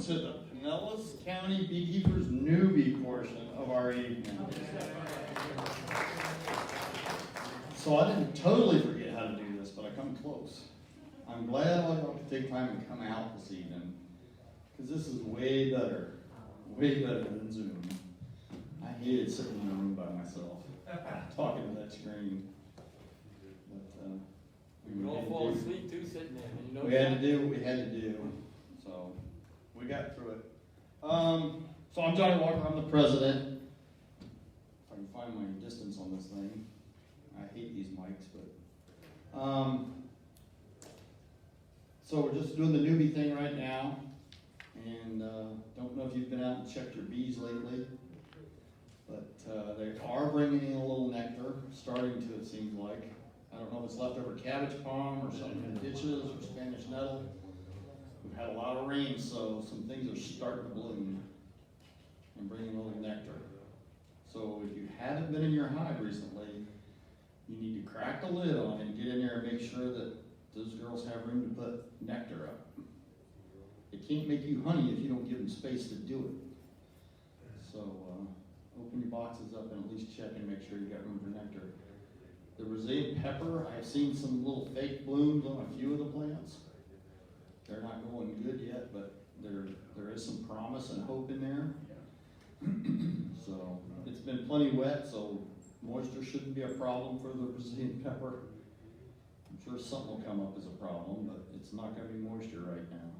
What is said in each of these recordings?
to the Pinellas County Beekeepers newbie portion of our evening. So I didn't totally forget how to do this, but I come close. I'm glad I got to take time and come out this evening, because this is way better than Zoom. I hated sitting in a room by myself, talking to that screen. But We would all fall asleep too sitting there. You know, we had to do what we had to do, so we got through it. So I'm Johnny Walker, I'm the president. If I can find my distance on this thing. I hate these mics, but so we're just doing the newbie thing right now, and don't know if you've been out and checked your bees lately, but they are bringing in a little nectar, starting to, it seems like. I don't know if it's leftover cabbage palm or something in ditches or Spanish nettle. We've had a lot of rain, so some things are starting to bloom and bringing a little nectar. So if you haven't been in your hive recently, you need to crack the lid on it and get in there and make sure that those girls have room to put nectar up. It can't make you honey if you don't give them space to do it. So open your boxes up and at least check and make sure you got room for nectar. The Brazilian pepper, I've seen some little fake blooms on a few of the plants. They're not going good yet, but there is some promise and hope in there. So it's been plenty wet, so moisture shouldn't be a problem for the Brazilian pepper. I'm sure something will come up as a problem, but it's not going to be moisture right now.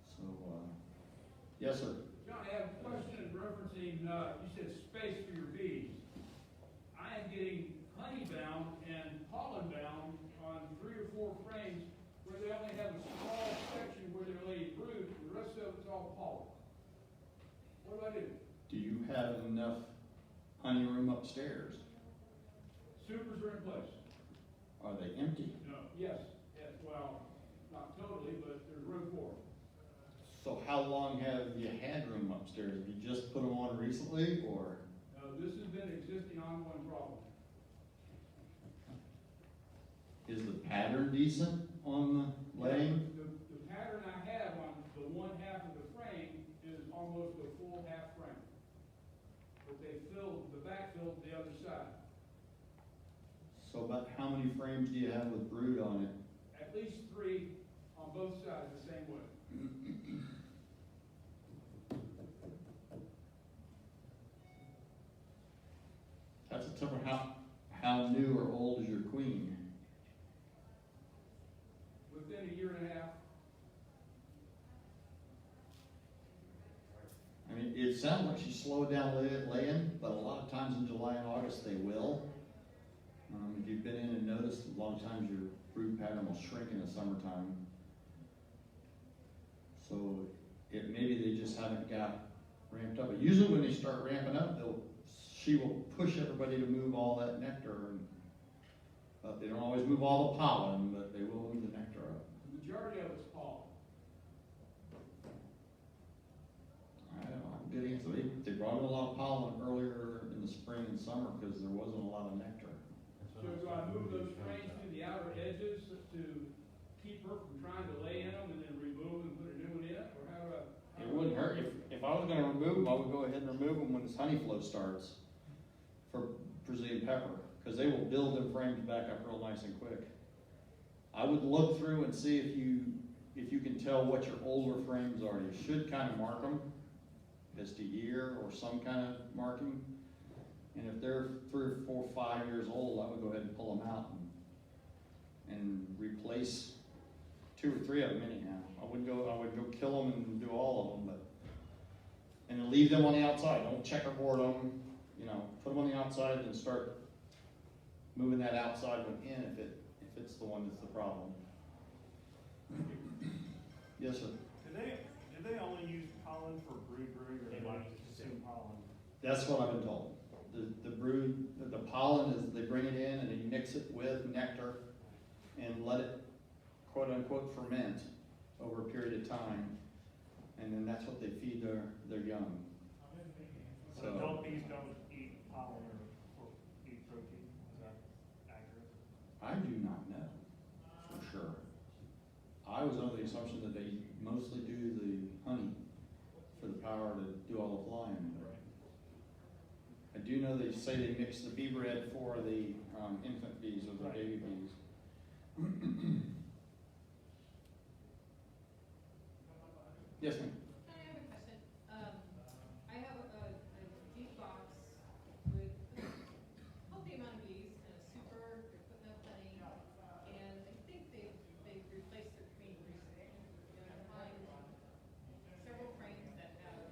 So, yes, sir. John, I have a question referencing, you said space for your bees. I am getting honey bound and pollen bound on 3 or 4 frames where they only have a small section where they're laying brood, and the rest of it's all pollen. What do I do? Do you have enough honey room upstairs? Supers are in place. Are they empty? No. Yes, well, not totally, but there's room for them. So how long have you had room upstairs? Have you just put them on recently, or? This has been an existing ongoing problem. Is the pattern decent on the laying? The pattern I have on the one half of the frame is almost a full half frame. But they filled, the back filled the other side. So about how many frames do you have with brood on it? At least 3 on both sides the same way. That's a tough one. How new or old is your queen? Within a year and a half. I mean, it sounds like she slowed down laying, but a lot of times in July and August they will. If you've been in and noticed, a lot of times your brood pattern will shrink in the summertime. So maybe they just haven't got ramped up. But usually when they start ramping up, she will push everybody to move all that nectar. But they don't always move all the pollen, but they will move the nectar up. The majority of it's pollen. I don't know, good answer. They brought in a lot of pollen earlier in the spring and summer because there wasn't a lot of nectar. So do I move those frames to the outer edges to keep her from trying to lay in them and then remove and put a new one in? Or how do I? It wouldn't hurt. If I was going to remove them, I would go ahead and remove them when this honey flow starts for Brazilian pepper, because they will build their frames back up real nice and quick. I would look through and see if you can tell what your older frames are. You should kind of mark them as to year or some kind of marking. And if they're 3 or 4, 5 years old, I would go ahead and pull them out and replace 2 or 3 of them anyhow. I would go kill them and do all of them, and then leave them on the outside. Don't checkerboard them. Put them on the outside and start moving that outside one in if it's the one that's the problem. Yes, sir. Do they only use pollen for brood, or they like to consume pollen? That's what I've been told. The pollen is they bring it in and they mix it with nectar and let it quote unquote ferment over a period of time, and then that's what they feed their young. So adult bees don't eat pollen or eat protein. Is that accurate? I do not know for sure. I was under the assumption that they mostly do the do know they say they mix the bee bread for the infant bees or the Right. baby bees. Yes, ma'am. I have a question. I have a deep box with a healthy amount of bees, kind of super, they're putting up honey, and I think they've replaced their queen recently. And I find several frames that have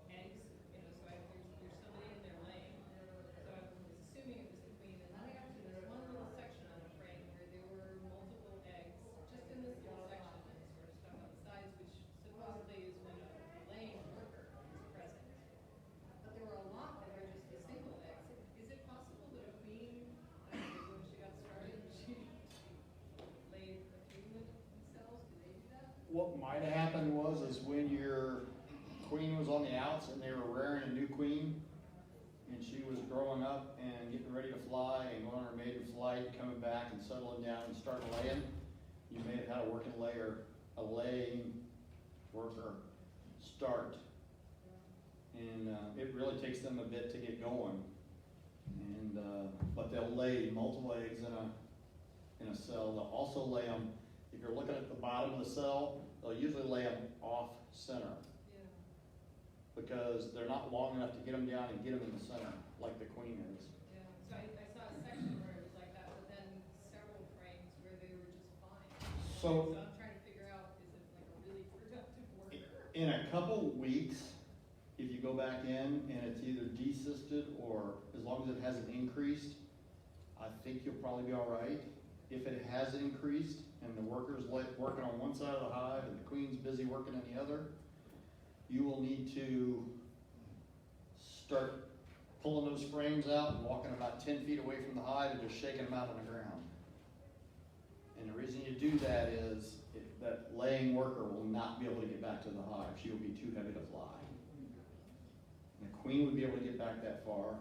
eggs, you know, so there's somebody in there laying. So I was assuming it was the queen, and then I got to this one little section on the frame where there were multiple eggs, just in this little section, and sort of stuff on the sides, which supposedly is when a laying worker is present. But there were a lot that are just the single eggs. Is it possible that a queen, when she got started, she laid a few cells? Did they do that? What might have happened is when your queen was on the outs and they were rearing a new queen, and she was growing up and getting ready to fly and going on her maiden flight, coming back and settling down and starting laying, you may have had a laying worker start. And it really takes them a bit to get going. And but they'll lay multiple eggs in a cell. They'll also lay them, if you're looking at the bottom of the cell, they'll usually lay them off center Yeah. because they're not long enough to get them down and get them in the center like the queen is. Yeah, so I saw a section where it was like that, but then several frames where they were just fine. So I'm trying to figure out, is it like a really productive worker? in a couple weeks, if you go back in and it's either desisted or as long as it hasn't increased, I think you'll probably be all right. If it has increased and the worker's working on one side of the hive and the queen's busy working on the other, you will need to start pulling those frames out and walking about 10 feet away from the hive and just shaking them out on the ground. And the reason you do that is that laying worker will not be able to get back to the hive. She will be too heavy to fly. And the queen would be able to get back that far,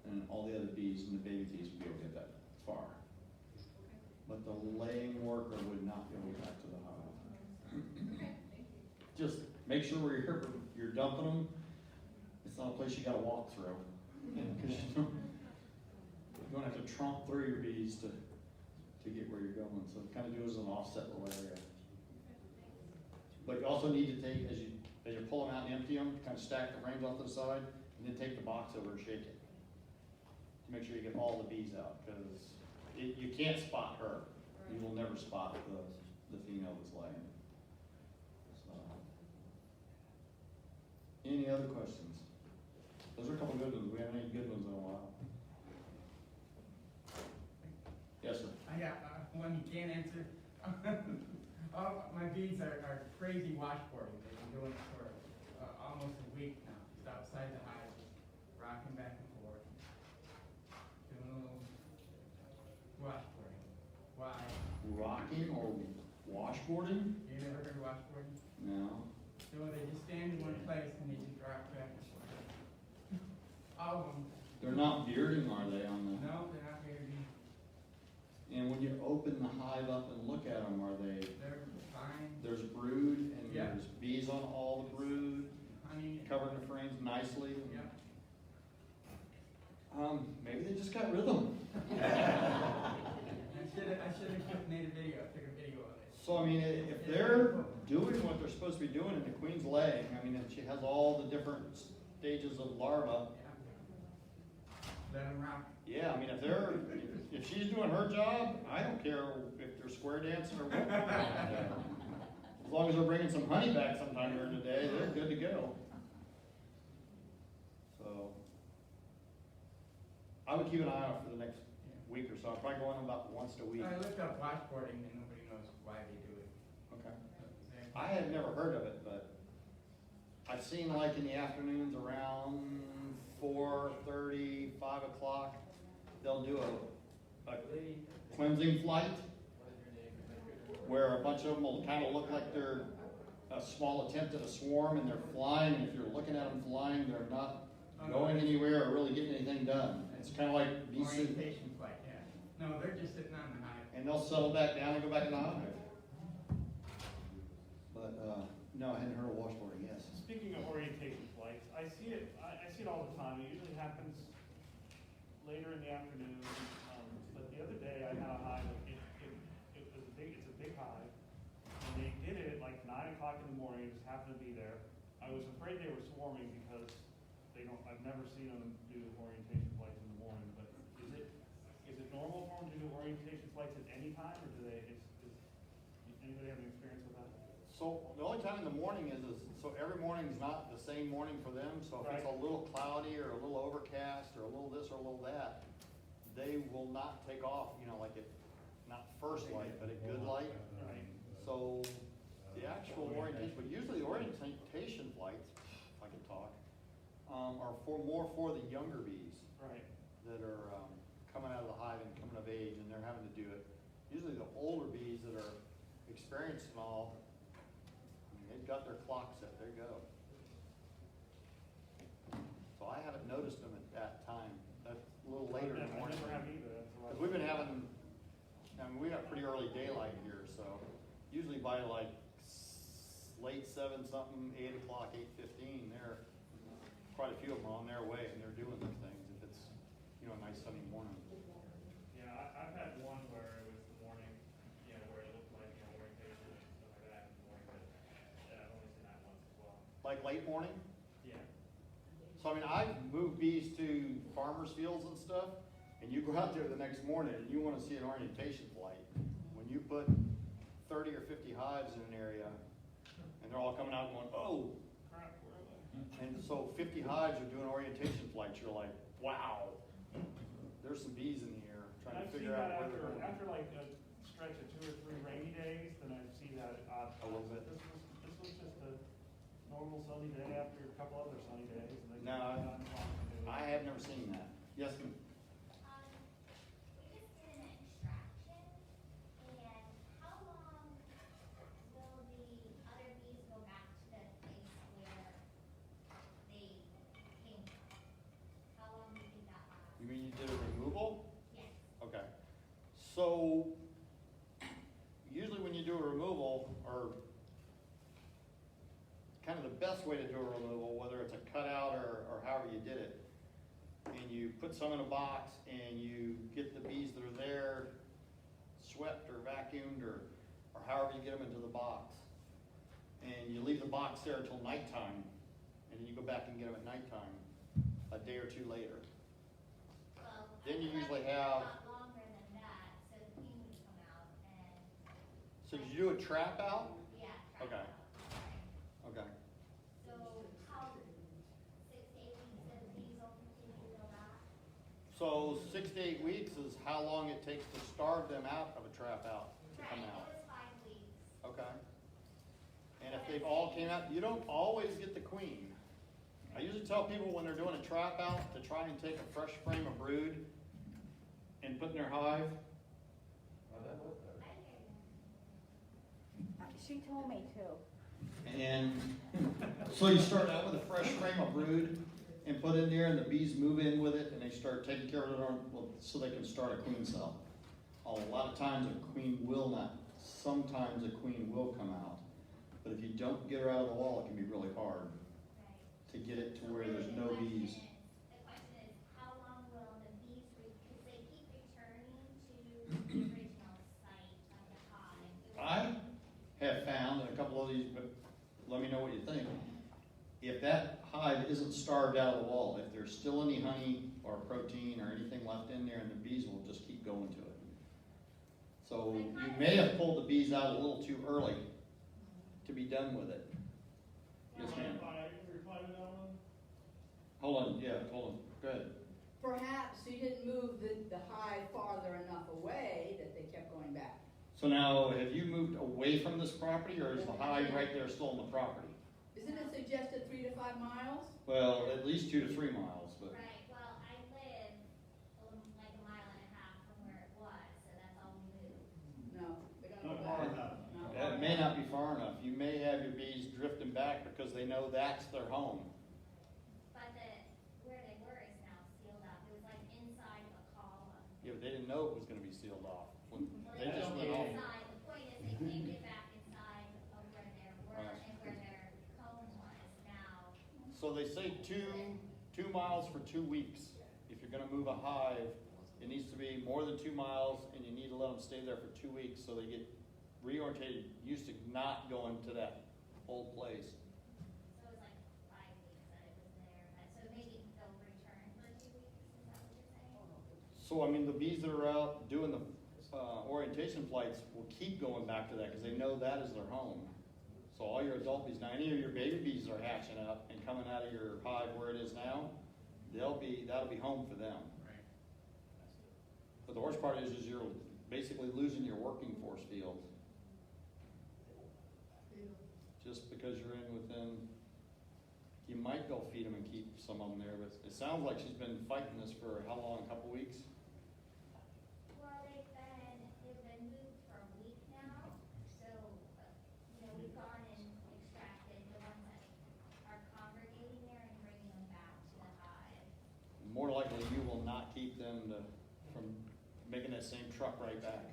and all the other bees and the baby bees would be able to get that far. But the laying worker would not be able to get back to the hive. Okay, thank you. Just make sure where you're dumping them, it's not a place you gotta walk through. Because you don't have to tromp through your bees to get where you're going. So it kind of do as an offset little area. But you also need to take, as you pull them out and empty them, kind of stack the frames off to the side, and then take the box over and shake it. To make sure you get all the bees out, because you can't spot her. You will never spot the female that's laying. So, any other questions? Those are a couple good ones. We haven't had good ones in a while. Yes, sir. I got one you can't answer. My bees are crazy washboarding. They've been doing it for almost a week now. Just outside the hive, rocking back and forth, doing a little washboarding. Why? Rocking or washboarding? You never heard of washboarding? No. So they just stand in one place and they just rock back and forth. All of them. They're not bearding, are they, on the? No, they're not very deep. And when you open the hive up and look at them, are they? They're fine. There's brood and Yeah. there's bees on all the brood, Honey. covering the frames nicely. Yeah. Maybe they just got rhythm. I should have made a video. I took a video of it. So I mean, if they're doing what they're supposed to be doing and the queen's laying, I mean, and she has all the different stages of larva. Yeah. Let them rock. Yeah, I mean, if she's doing her job, I don't care if they're square dancing or what. As long as they're bringing some honey back sometime during the day, they're good to go. So, I would keep an eye out for the next week or so. I'll probably go in about once a week. I looked up washboarding and nobody knows why they do it. Okay. I had never heard of it, but I've seen like in the afternoons around 4:30, 5 o'clock, they'll do a cleansing flight where a bunch of them will kind of look like they're a small attempt at a swarm and they're flying, and if you're looking at them flying, they're not going anywhere or really getting anything done. It's kind of like bee soup. Orientation flight, yeah. No, they're just sitting on the hive. And they'll settle back down and go back in the hive. But, no, I hadn't heard of washboarding, yes. Speaking of orientation flights, I see it all the time. It usually happens later in the afternoon, but the other day I had a hive, it was it's a big hive, and they did it at like 9 o'clock in the morning, just happened to be there. I was afraid they were swarming because I've never seen them do orientation flights in the morning, but is it normal for them to do orientation flights at any time, or do they, anybody have any experience with that? So the only time in the morning is so every morning is not the same morning for them. So if it's a little cloudy or a little overcast or a little this or a little that, they will not take off, you know, like at, not first light, but at good light. Right. So the actual orientation, but usually the orientation flights, if I can talk, are more for the younger bees. Right. That are coming out of the hive and coming of age, and they're having to do it. Usually the older bees that are experienced and all, I mean, they've got their clock set, they go. So I haven't noticed them at that time. That's a little later in the morning. I never have either. That's why. Because we've been having, I mean, we got pretty early daylight here, so usually by like late 7-something, 8 o'clock, 8:15, they're quite a few of them are on their way and they're doing their things if it's, you know, a nice sunny morning. Yeah, I've had one where it was the morning, you know, where it looked like, you know, orientation and stuff like that in the morning, but I've only seen that once as well. Like late morning? Yeah. So I mean, I've moved bees to farmers' fields and stuff, and you go out there the next morning and you want to see an orientation flight. When you put 30 or 50 hives in an area, and they're all coming out going, oh, Crap, where are they? and so 50 hives are doing orientation flights, you're like, wow, there's some bees in the air trying to I've seen figure that out where they're going. after like a stretch of 2 or 3 rainy days, then I see that odd. A little bit. This was just a normal sunny day after a couple other sunny days. And they No, got 9 o'clock and they were- I have never seen that. Yes, ma'am? We just did an extraction, and how long will the other bees go back to the place where they came from? How long do you think that lasts? You mean you did a removal? Yes. Okay. So, usually when you do a removal, or kind of the best way to do a removal, whether it's a cutout or however you did it, and you put some in a box and you get the bees that are there swept or vacuumed or however you get them into the box. And you leave the box there until nighttime, and then you go back and get them at nighttime, a day or two later. Well, Then you I thought usually it was have- a lot longer than that, so the queen would come out and, So did you do a trap out? yeah. try Okay. it out. Okay. So how, 6 to 8 weeks of the bees will completely go back? So 6 to 8 weeks is how long it takes to starve them out of a trap out to Right, come it out. was 5 weeks. Okay. And if they've all came out, you don't always get the queen. I usually tell people when they're doing a trap out to try and take a fresh frame of brood and put in their hive. I hear you. She told me to. And so you start out with a fresh frame of brood and put in there, and the bees move in with it, and they start taking care of it so they can start a queen cell. A lot of times a queen will not. Sometimes a queen will come out. But if you don't get her out of the wall, it can be really hard Right. to get it to where there's no bees. The question is, how long will the bees, because they keep returning to the original site of the hive. I have found in a couple of these, but let me know what you think. If that hive isn't starved out of the wall, if there's still any honey or protein or anything left in there, and the bees will just keep going to it. So you may have pulled the bees out a little too early to be done with it. Yes, ma'am. I can reply to that one? Hold on, yeah, hold on, go ahead. Perhaps you didn't move the hive farther enough away that they kept going back. So now, have you moved away from this property, or is the hive right there still on the property? Isn't it suggested 3 to 5 miles? Well, at least 2 to 3 miles, but. Right, well, I live like a mile and a half from where it was, so that's all we moved. No, they're gonna Not go far back. enough. No. That may not be far enough. You may have your bees drifting back because they know that's their home. But where they were is now sealed up. It was like inside of a column. Yeah, but they didn't know it was gonna be sealed off. Well, They just went came home. inside. The point is, they can't get back inside of where they were Right. and where their comb was now. So they say two miles for 2 weeks. if you're gonna move a hive, it needs to be more than 2 miles, and you need to let them stay there for 2 weeks so they get reorientated, used to not going to that old place. So it was like 5 weeks that it was there, so maybe they'll return for 2 weeks, is that what you're saying? So, I mean, the bees that are out doing the orientation flights will keep going back to that because they know that is their home. So all your adult bees, now any of your baby bees that are hatching up and coming out of your hive where it is now, that'll be home for them. Right. But the worst part is you're basically losing your working force field. Just because you're in within, you might go feed them and keep some of them there, but it sounds like she's been fighting this for how long, a couple weeks? Well, they've been moved for a week now, so, we've gone and extracted the ones that are congregating there and bringing them back to the hive. More likely you will not keep them from making that same truck right back.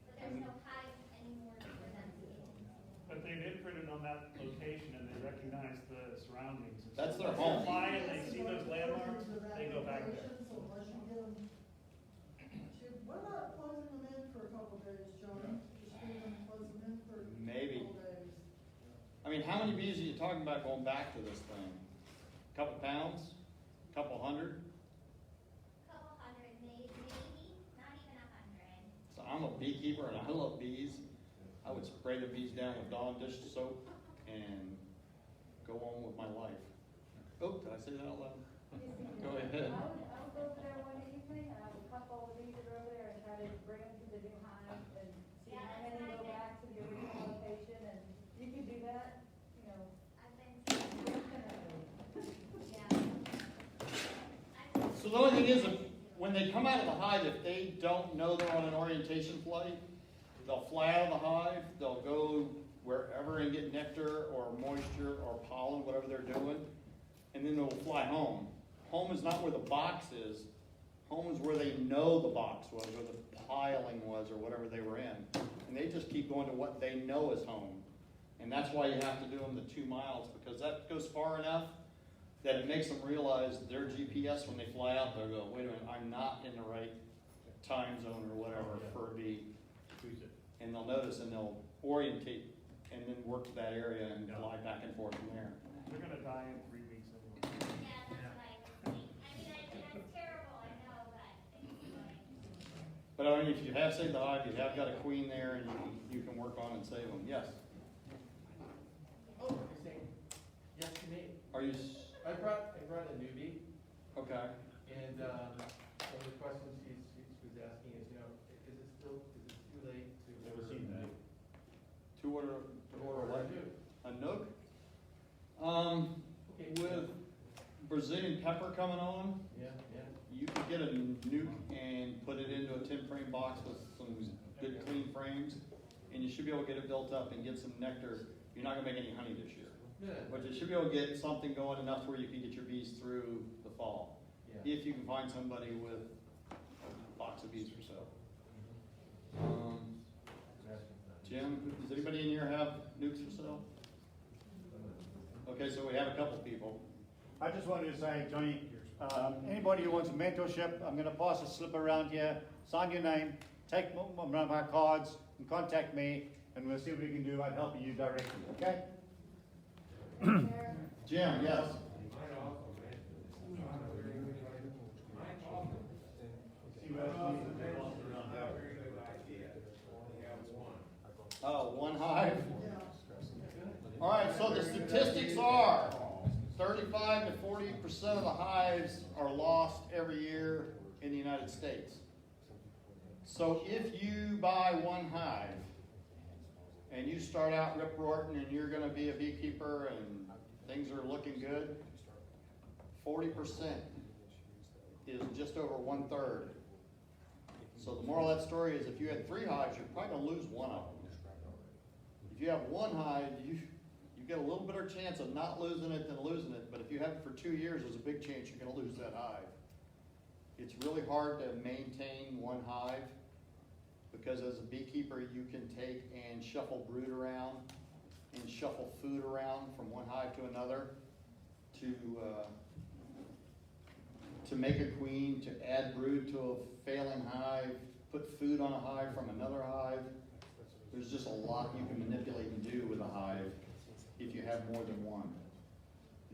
But there's no hive anymore for them to get into. But they've imprinted on that location and they recognize the surroundings. And That's so their if home. they fly and they see those landmarks, they go back there. What about closing them in for a couple of days, Johnny? Just leave them, close them in for a Maybe. couple of days. I mean, how many bees are you talking about going back to this thing? Couple pounds? Couple hundred? Couple hundred, maybe, not even 100. So I'm a beekeeper and I love bees. I would spray the bees down with Dawn dish soap and go on with my life. Oh, did I say that out loud? Go ahead. I would go over there one evening, and I would cuff all the bees that are over there and try to bring them to the new hive and see Yeah, how that's many what I go did. back to the original location, and you could do that, I've been, infinitely. yeah. So the only thing is, when they come out of the hive, if they don't know they're on an orientation flight, they'll fly out of the hive, they'll go wherever and get nectar or moisture or pollen, whatever they're doing, and then they'll fly home. Home is not where the box is. Home is where they know the box was, or the piling was, or whatever they were in. And they just keep going to what they know is home. And that's why you have to do them the 2 miles, because that goes far enough that it makes them realize their GPS when they fly out, they'll go, wait a minute, I'm not in the right time zone or whatever for a bee. And they'll notice and they'll orientate and then work to that area and fly back and forth from there. They're gonna die in 3 weeks anyway. Yeah, that's what I think. I mean, that's terrible, I know, but it's like, But I mean, if you have saved the hive, you have got a queen there and you can work on and save them. Yes. Oh, you're saying yes to me. Are you, I brought a newbie, okay. and one of the questions she was asking is, is it too late to Never order? seen that. To order what? A nook? Okay. With Brazilian pepper coming on, Yeah. you could get a nuke and put it into a 10-frame box with some good clean frames, and you should be able to get it built up and get some nectar. You're not gonna make any honey this year, Yeah. but you should be able to get something going enough where you can get your bees through the fall. Yeah. If you can find somebody with a box of bees for sale. Jim, does anybody in here have nukes for sale? Okay, so we have a couple people. I just wanted to say, Johnny, anybody who wants a mentorship, I'm going to pass a slip around here, sign your name, take one of our cards, and contact me, and we'll see what we can do about helping you directly, okay? Jim, yes. Oh, one hive? All right, so the statistics are 35 to 40% of the hives are lost every year in the United States. So if you buy one hive and you start out rip-roaring and you're going to be a beekeeper and things are looking good, 40% is just over 1/3. So the moral of that story is if you had 3 hives, you're probably going to lose one of them. If you have one hive, you get a little better chance of not losing it than losing it, but if you have it for 2 years, there's a big chance you're going to lose that hive. It's really hard to maintain one hive because as a beekeeper, you can take and shuffle brood around and shuffle food around from one hive to another to to make a queen, to add brood to a failing hive, put food on a hive from another hive. There's just a lot you can manipulate and do with a hive if you have more than one.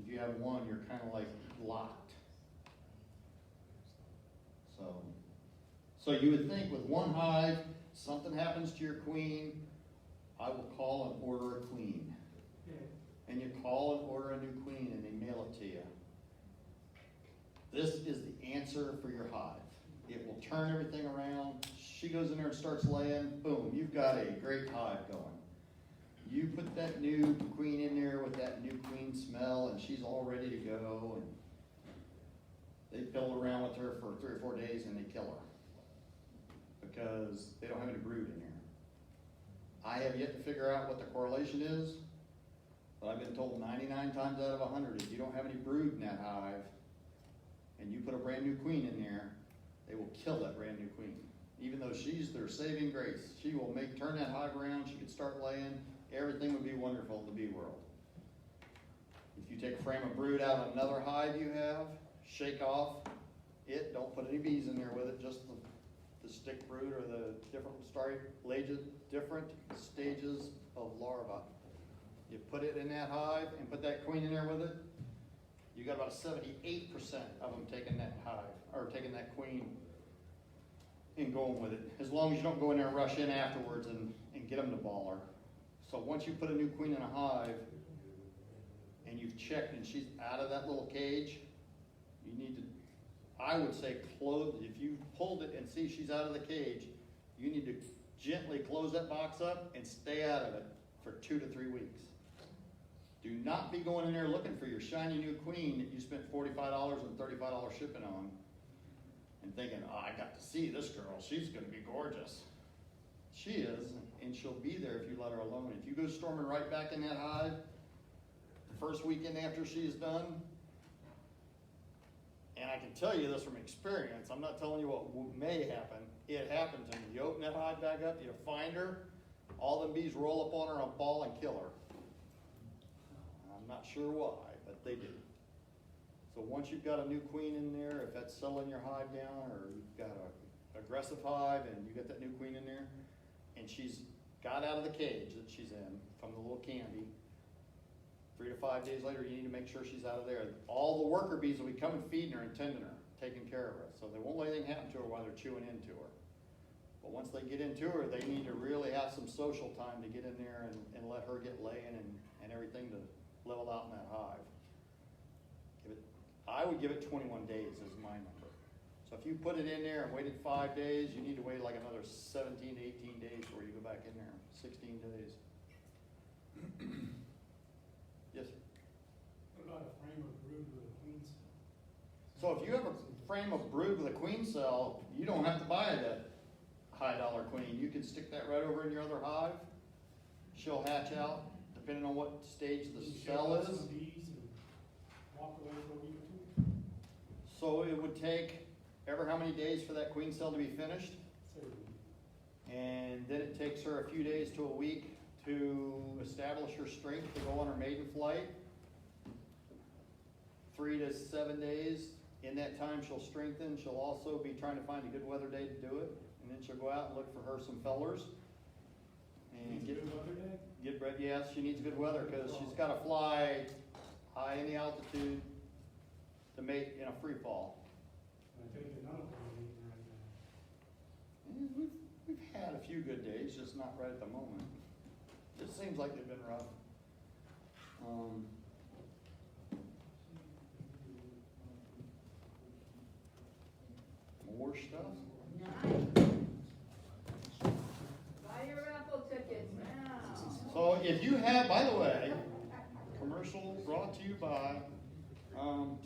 If you have one, you're kind of like locked. So you would think with one hive, something happens to your queen, I will call and order a queen. And you call and order a new queen and they mail it to you. This is the answer for your hive. It will turn everything around. She goes in there and starts laying, boom, you've got a great hive going. You put that new queen in there with that new queen smell and she's all ready to go. And they fiddle around with her for 3 or 4 days and they kill her because they don't have any brood in here. I have yet to figure out what the correlation is, but I've been told 99 times out of 100, if you don't have any brood in that hive and you put a brand new queen in there, they will kill that brand new queen. Even though she's their saving grace, she will turn that hive around, she could start laying, everything would be wonderful in the bee world. If you take a frame of brood out of another hive you have, shake off it, don't put any bees in there with it, just the stick brood or the different stages of larva. You put it in that hive and put that queen in there with it, you got about 78% of them taking that hive, or taking that queen and going with it. As long as you don't go in there and rush in afterwards and get them to ball her. So once you put a new queen in a hive and you've checked and she's out of that little cage, you need to, I would say if you pulled it and see she's out of the cage, you need to gently close that box up and stay out of it for 2 to 3 weeks. Do not be going in there looking for your shiny new queen that you spent $45 and $35 shipping on and thinking, oh, I got to see this girl, she's gonna be gorgeous. She is, and she'll be there if you let her alone. If you go storming right back in that hive, the first weekend after she's done, and I can tell you this from experience, I'm not telling you what may happen, it happens, and you open that hive back up, you find her, all them bees roll up on her on a ball and kill her. I'm not sure why, but they do. So once you've got a new queen in there, if that's settling your hive down, or you've got an aggressive hive and you got that new queen in there, and she's got out of the cage that she's in from the little candy, 3 to 5 days later, you need to make sure she's out of there. All the worker bees will be coming feeding her and tending her, taking care of her. So they won't let anything happen to her while they're chewing into her. But once they get into her, they need to really have some social time to get in there and let her get laying and everything to level out in that hive. I would give it 21 days as my number. So if you put it in there and waited 5 days, you need to wait like another 17 to 18 days before you go back in there, 16 days. Yes, sir? What about a frame of brood with a queen cell? So if you have a frame of brood with a queen cell, you don't have to buy that high dollar queen. You can stick that right over in your other hive. She'll hatch out, depending on what stage the cell is. Walk away for a week or 2? So it would take ever how many days for that queen cell to be finished? And then it takes her a few days to a week to establish her strength to go on her maiden flight. 3 to 7 days. In that time she'll strengthen. She'll also be trying to find a good weather day to do it. And then she'll go out and look for her some fellers. And get good weather day? Get bred. Yes, she needs good weather because she's got to fly high in the altitude to mate in a free fall. I take another one right now. We've had a few good days, just not right at the moment. It seems like they've been rough. More stuff? Nice. Buy your raffle tickets now. So if you have, by the way, commercial brought to you by,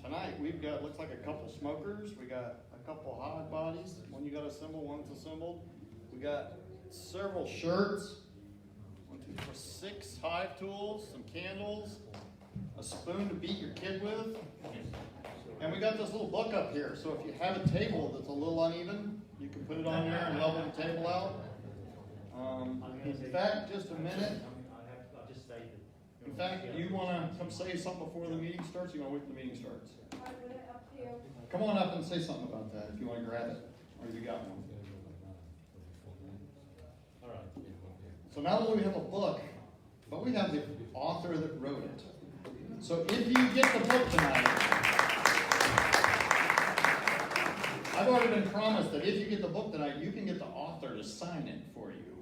tonight we've got, looks like a couple smokers, we got a couple hot bodies, one you got assembled, one's assembled. We got several shirts, 6 hive tools, some candles, a spoon to beat your kid with, and we got this little book up here, so if you have a table that's a little uneven, you can put it on there and level the table out. In fact, just a minute. I'll just say that In fact, do you wanna come say something before the meeting starts, or you wanna wait till the meeting starts? Up to you. Come on up and say something about that, if you wanna grab it, or if you got one. All right. So not only we have a book, but we have the author that wrote it. So if you get the book tonight, I've already been promised that if you get the book tonight, you can get the author to sign it for you.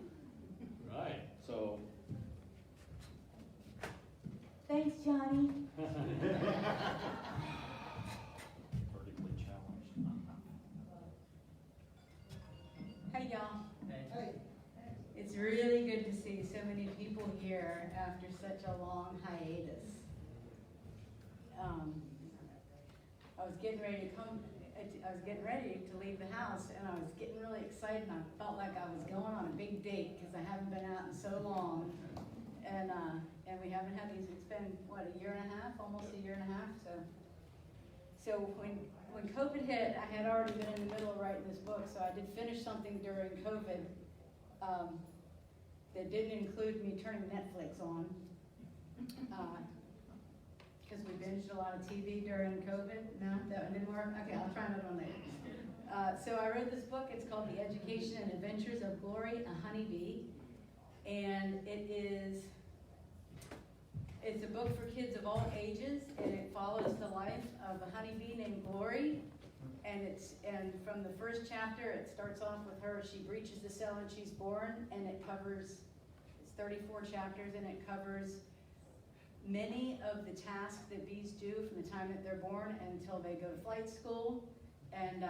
Right. So, Thanks, Johnny. vertically challenged. Hey, y'all. Hey, It's really good to see so many people here after such a long hiatus. I was getting ready to leave the house, and I was getting really excited, and I felt like I was going on a big date, because I haven't been out in so long. And we haven't had these, it's been, what, a year and a half, almost a year and a half, so when COVID hit, I had already been in the middle of writing this book, so I did finish something during COVID, that didn't include me turning Netflix on, because we binged a lot of TV during COVID. No, that didn't work? Okay, I'll try another one later. So I wrote this book. It's called The Education and Adventures of Glory, a Honeybee. And it's a book for kids of all ages, and it follows the life of a honeybee named Glory. And from the first chapter, it starts off with her, she breaches the cell and she's born, and it's 34 chapters, and it covers many of the tasks that bees do from the time that they're born until they go to flight school. And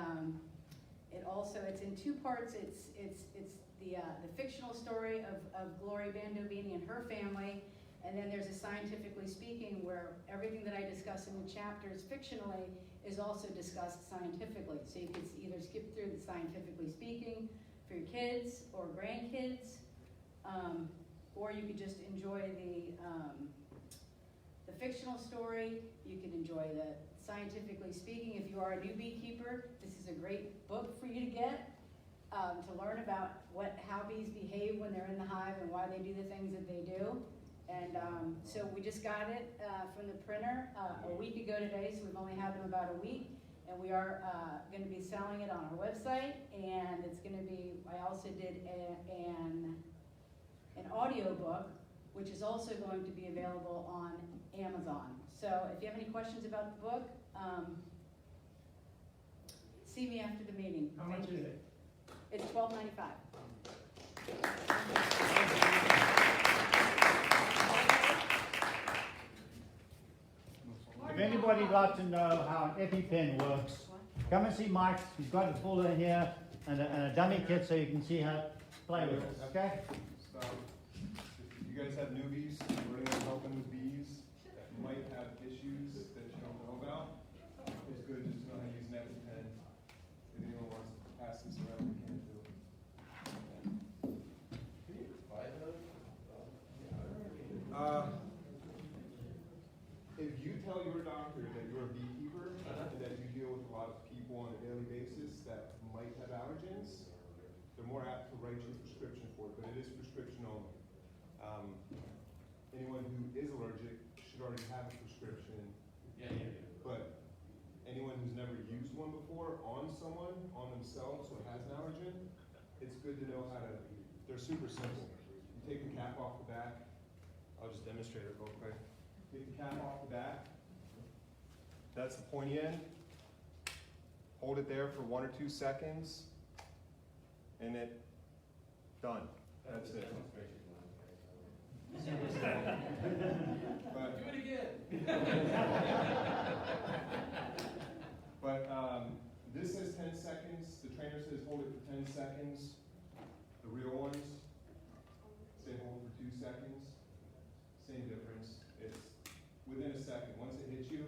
it's in two parts. It's the fictional story of Glory Bandobini and her family, and then there's a scientifically speaking, where everything that I discuss in the chapters fictionally is also discussed scientifically. So you could either skip through the scientifically speaking for your kids or grandkids, or you could just enjoy the fictional story. You can enjoy the scientifically speaking. If you are a new beekeeper, this is a great book for you to get, to learn about how bees behave when they're in the hive and why they do the things that they do. And so we just got it from the printer a week ago today, so we've only had them about a week. And we are going to be selling it on our website, and it's going to be, I also did an audio book, which is also going to be available on Amazon. So if you have any questions about the book, see me after the meeting. How much is it? It's $12.95. If anybody'd like to know how an EpiPen works, come and see Mike. He's got a folder here and a dummy kit so you can see how to play with it, okay? So, if you guys have newbies or anyone helping with bees that might have issues that you don't know about, it's good just to know how to use an EpiPen. If anyone wants to pass this around, we can do it. If you tell your doctor that you're a beekeeper and that you deal with a lot of people on a daily basis that might have allergens, they're more apt to write you a prescription for it, but it is prescription only. Anyone who is allergic should already have a prescription. But anyone who's never used one before on someone, on themselves, who has an allergen, it's good to know how to, they're super simple. You take the cap off the back. I'll just demonstrate it real quick. Take the cap off the back. That's the pointy end. Hold it there for 1 or 2 seconds. And done. That's it. But, Do it again. but this says 10 seconds. The trainer says hold it for 10 seconds. The real ones say hold for 2 seconds. Same difference. It's within a second. Once it hits you,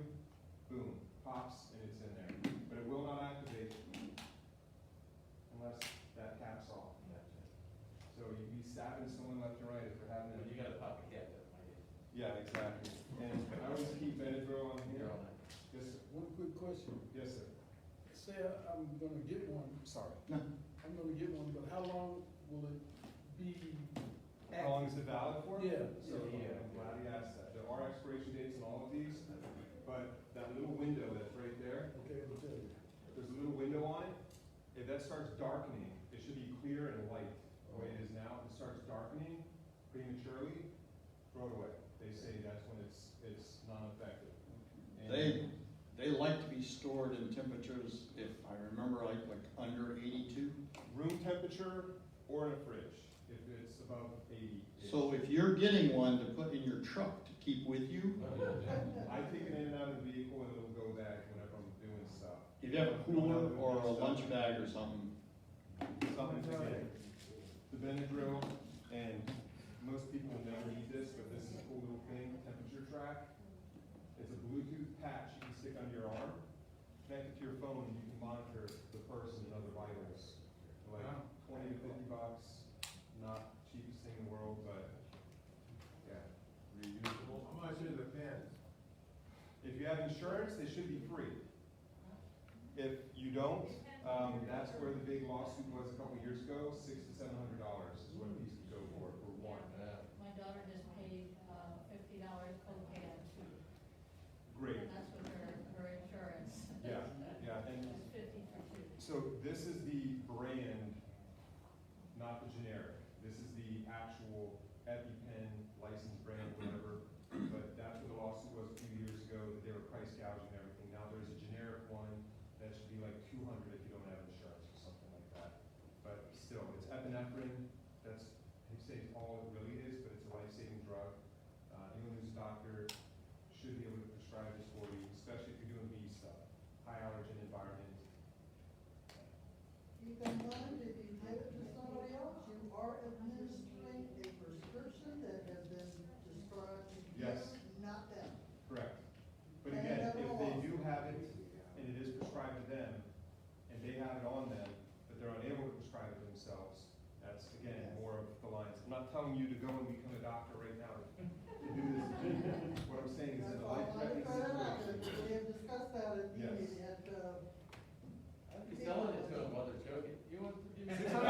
boom, pops, and it's in there. But it will not activate unless that cap's off. So you'd be stabbing someone left and right if they're having You gotta pop the cap, that's my idea. Yeah, exactly. And I always keep Benadryl on here. Yes, sir. One quick question. Yes, sir. Say I'm gonna get one, Sorry. I'm gonna get one, but how long will it be How long is it valid for? Yeah. So, I'm glad you asked that. There are expiration dates on all of these, but that little window that's right there, Okay, I'll tell you. there's a little window on it. If that starts darkening, it should be clear and light, the way it is now. If it starts darkening prematurely, throw it away. They say that's when it's non-effective. And They like to be stored in temperatures, if I remember, like under 82. room temperature or in a fridge, if it's above 80. So if you're getting one to put in your truck to keep with you, I take it in and out of the vehicle and it'll go back whenever I'm doing stuff. if you have a cooler or a lunch bag or something, Something to get. The Benadryl, and most people never need this, but this is a cool little thing, temperature track. It's a Bluetooth patch you can stick under your arm, connect it to your phone, and you can monitor the person and other vitals. Like Wow. 20 to 50 bucks, not cheapest thing in the world, but yeah. Reusable. How much is a pen? If you have insurance, they should be free. If you don't, that's where the big lawsuit was a couple years ago. $600 to $700 is what a piece could go for one. My daughter just paid, $50 copay on two. Great. And that's with her insurance. Yeah, yeah, and It's 50 for two. so this is the brand, not the generic. This is the actual EpiPen licensed brand, whatever. But that's what the lawsuit was a few years ago, that they were price gouging and everything. Now there's a generic one that should be like $200 if you don't have insurance or something like that. But still, it's epinephrine. That's, they say it's all it really is, but it's a life-saving drug. Anyone who's a doctor should be able to prescribe this for you, especially if you're doing bee stuff, high allergen environment. Keep in mind, if you give it to somebody else, you are administering a prescription that has been described to you, Yes. not them. Correct. But And again, never if they lost. do have it, and it is prescribed to them, and they have it on them, but they're unable to prescribe it themselves, that's, again, more of the lines. I'm not telling you to go and become a doctor right now to do this. What I'm saying is in That's a all I life-threatening throw it out there. situation. We have discussed that at Yes. meeting at, You're selling it to them while they're choking. You want, you $600.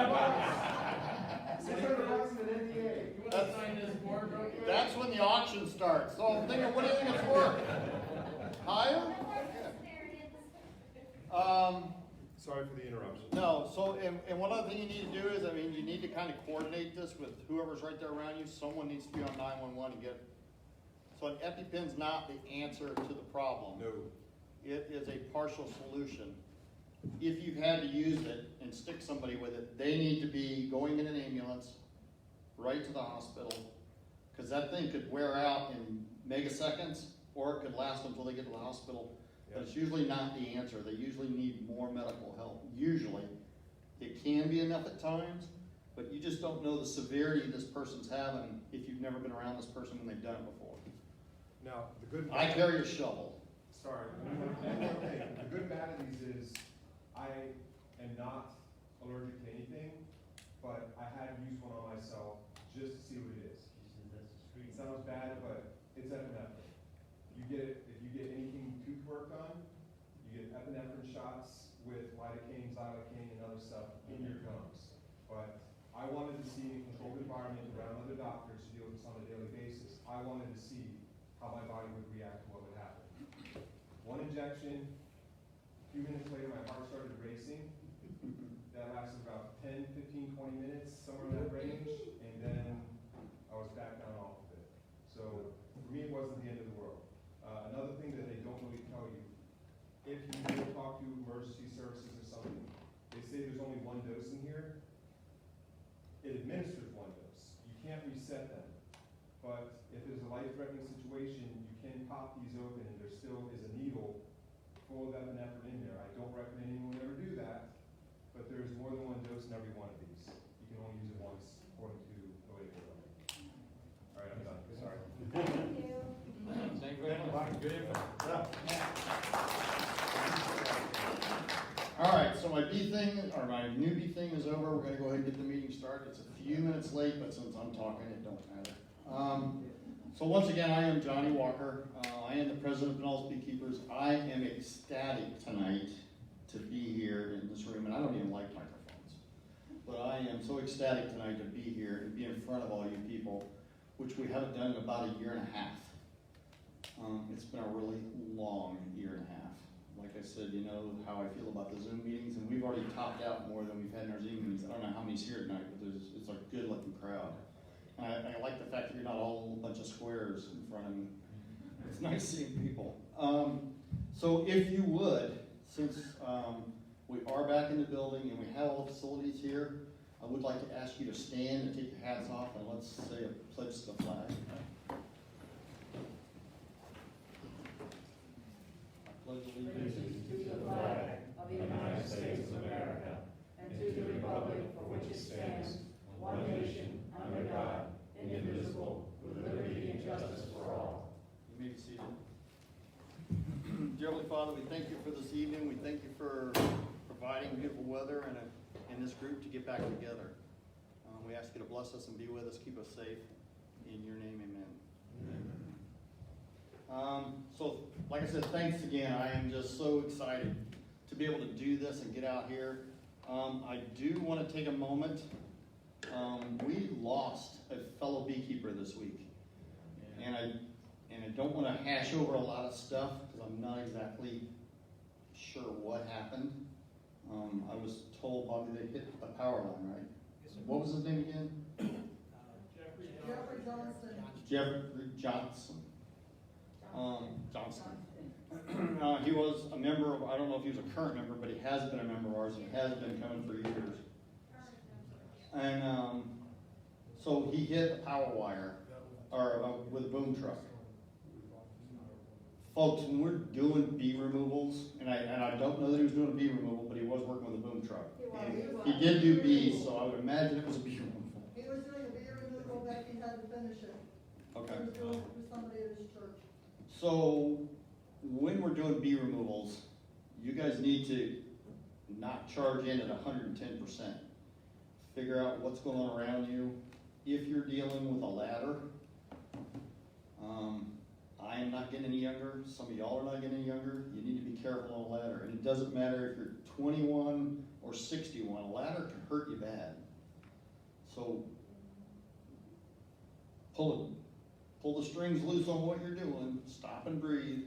$600 for an NDA. You want to sign this form, don't you? that's when the auction starts. So I'm thinking, what do you think it's worth? Higher? Sorry for the interruption. No, so, and one other thing you need to do is, I mean, you need to kind of coordinate this with whoever's right there around you. Someone needs to be on 911 and get, so an EpiPen's not the answer to the problem. No. It is a partial solution. If you've had to use it and stick somebody with it, they need to be going in an ambulance right to the hospital, because that thing could wear out in megaseconds, or it could last until they get to the hospital. But it's usually not the answer. They usually need more medical help. Usually. It can be enough at times, but you just don't know the severity this person's having if you've never been around this person when they've done it before. Now, the good. I carry a shovel. Sorry, one more thing. The good bad of these is, I am not allergic to anything, but I had to use one on myself just to see what it is. It sounds bad, but it's epinephrine. You get it, if you get anything tooth work done, you get epinephrine shots with lidocaine, xylocaine, and other stuff in your gums. But I wanted to see in a controlled environment around other doctors who deal with this on a daily basis. I wanted to see how my body would react to what would happen. One injection, a few minutes later, my heart started racing. That lasted about 10, 15, 20 minutes, somewhere in that range, and then I was back down off of it. So for me, it wasn't the end of the world. Another thing that they don't really tell you, if you go talk to emergency services or something, they say there's only one dose in here. It administers one dose. You can't reset them. But if there's a life-threatening situation, you can pop these open and there still is a needle full of epinephrine in there. I don't recommend anyone ever do that, but there's more than one dose in every one of these. You can only use it once according to the label. All right, I'm done. Sorry. Thank you. Thank you very much. Good info. All right, so my bee thing, or my newbie thing is over. We're gonna go ahead and get the meeting started. It's a few minutes late, but since I'm talking, it don't matter. So once again, I am Johnny Walker. I am the president of Pinellas Beekeepers. I am ecstatic tonight to be here in this room, and I don't even like microphones. but I am so ecstatic tonight to be here and be in front of all you people, which we haven't done in about a year and a half. It's been a really long year and a half. Like I said, you know how I feel about the Zoom meetings, and we've already topped out more than we've had in our Zoom meetings. I don't know how many's here tonight, but it's a good-looking crowd. And I like the fact that you're not all a bunch of squares in front of me. It's nice seeing people. So if you would, since we are back in the building and we have all the facilities here, I would like to ask you to stand and take your hats off, and let's say a pledge to the flag. I pledge allegiance to the flag of the United States of America and to the republic for which it stands, one nation, under God, indivisible, with liberty and justice for all. You may be seated. Dear Heavenly Father, we thank you for this evening. We thank you for providing beautiful weather and this group to get back together. We ask you to bless us and be with us, keep us safe. In your name, amen. So, like I said, thanks again. I am just so excited to be able to do this and get out here. I do want to take a moment. We lost a fellow beekeeper this week. And I don't want to hash over a lot of stuff because I'm not exactly sure what happened. I was told, Bobby, they hit the power line, right? What was his name again? Jeffrey Johnson. Jeffrey Johnson. Johnson. He was a member of, I don't know if he was a current member, but he has been a member of ours and has been coming for years. And so he hit a power wire with a boom truck. Folks, when we're doing bee removals, and I don't know that he was doing a bee removal, but he was working with a boom truck. And he did do bees, so I would imagine it was a bee removal. He was doing a bee removal back, he had to finish it. Okay. He was doing it for somebody at his church. So when we're doing bee removals, you guys need to not charge in at 110%. Figure out what's going on around you. If you're dealing with a ladder, I am not getting any younger. Some of y'all are not getting any younger. You need to be careful on a ladder. And it doesn't matter if you're 21 or 61. A ladder can hurt you bad. So pull the strings loose on what you're doing. Stop and breathe.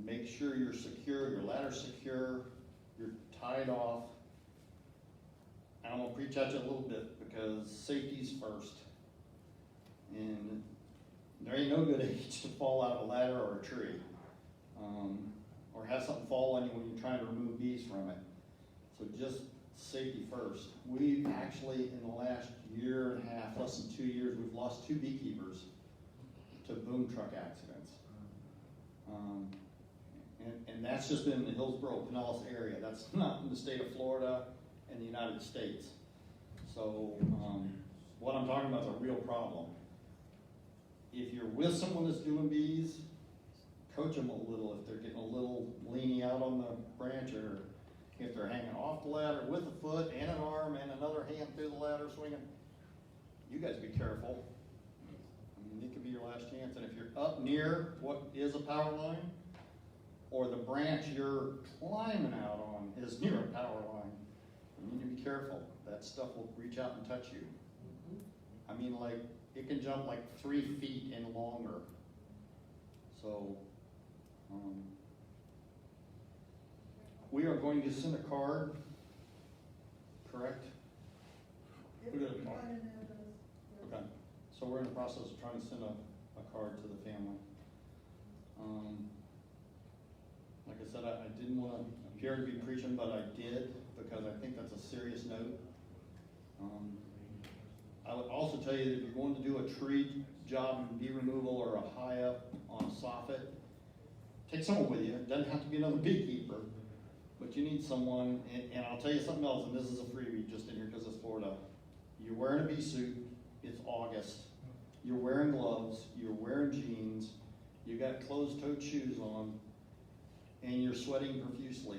Make sure you're secure. Your ladder's secure. You're tied off. And I'm going to preach at you a little bit because safety's first. And there ain't no good age to fall out of a ladder or a tree. Or have something fall on you when you're trying to remove bees from it. So just safety first. We've actually, in the last year and a half, less than 2 years, we've lost 2 beekeepers to boom truck accidents. And that's just been in the Hillsborough, Pinellas area. That's not in the state of Florida and the United States. So what I'm talking about is a real problem. If you're with someone that's doing bees, coach them a little if they're getting a little leaning out on the branch, or if they're hanging off the ladder with a foot and an arm and another hand through the ladder swinging. You guys be careful. I mean, it could be your last chance. And if you're up near what is a power line, or the branch you're climbing out on is near a power line, you need to be careful. That stuff will reach out and touch you. I mean, like, it can jump like 3 feet and longer. So, we are going to send a card, correct? We're gonna talk. Okay, so we're in the process of trying to send a card to the family. Like I said, I didn't want to appear to be preaching, but I did, because I think that's a serious note. I would also tell you that if you're going to do a tree job and bee removal or a high up on a soffit, take someone with you. It doesn't have to be another beekeeper, but you need someone. And I'll tell you something else, and this is a freebie just in here because it's Florida. You're wearing a bee suit. It's August. You're wearing gloves. You're wearing jeans. You got closed-toed shoes on, and you're sweating profusely.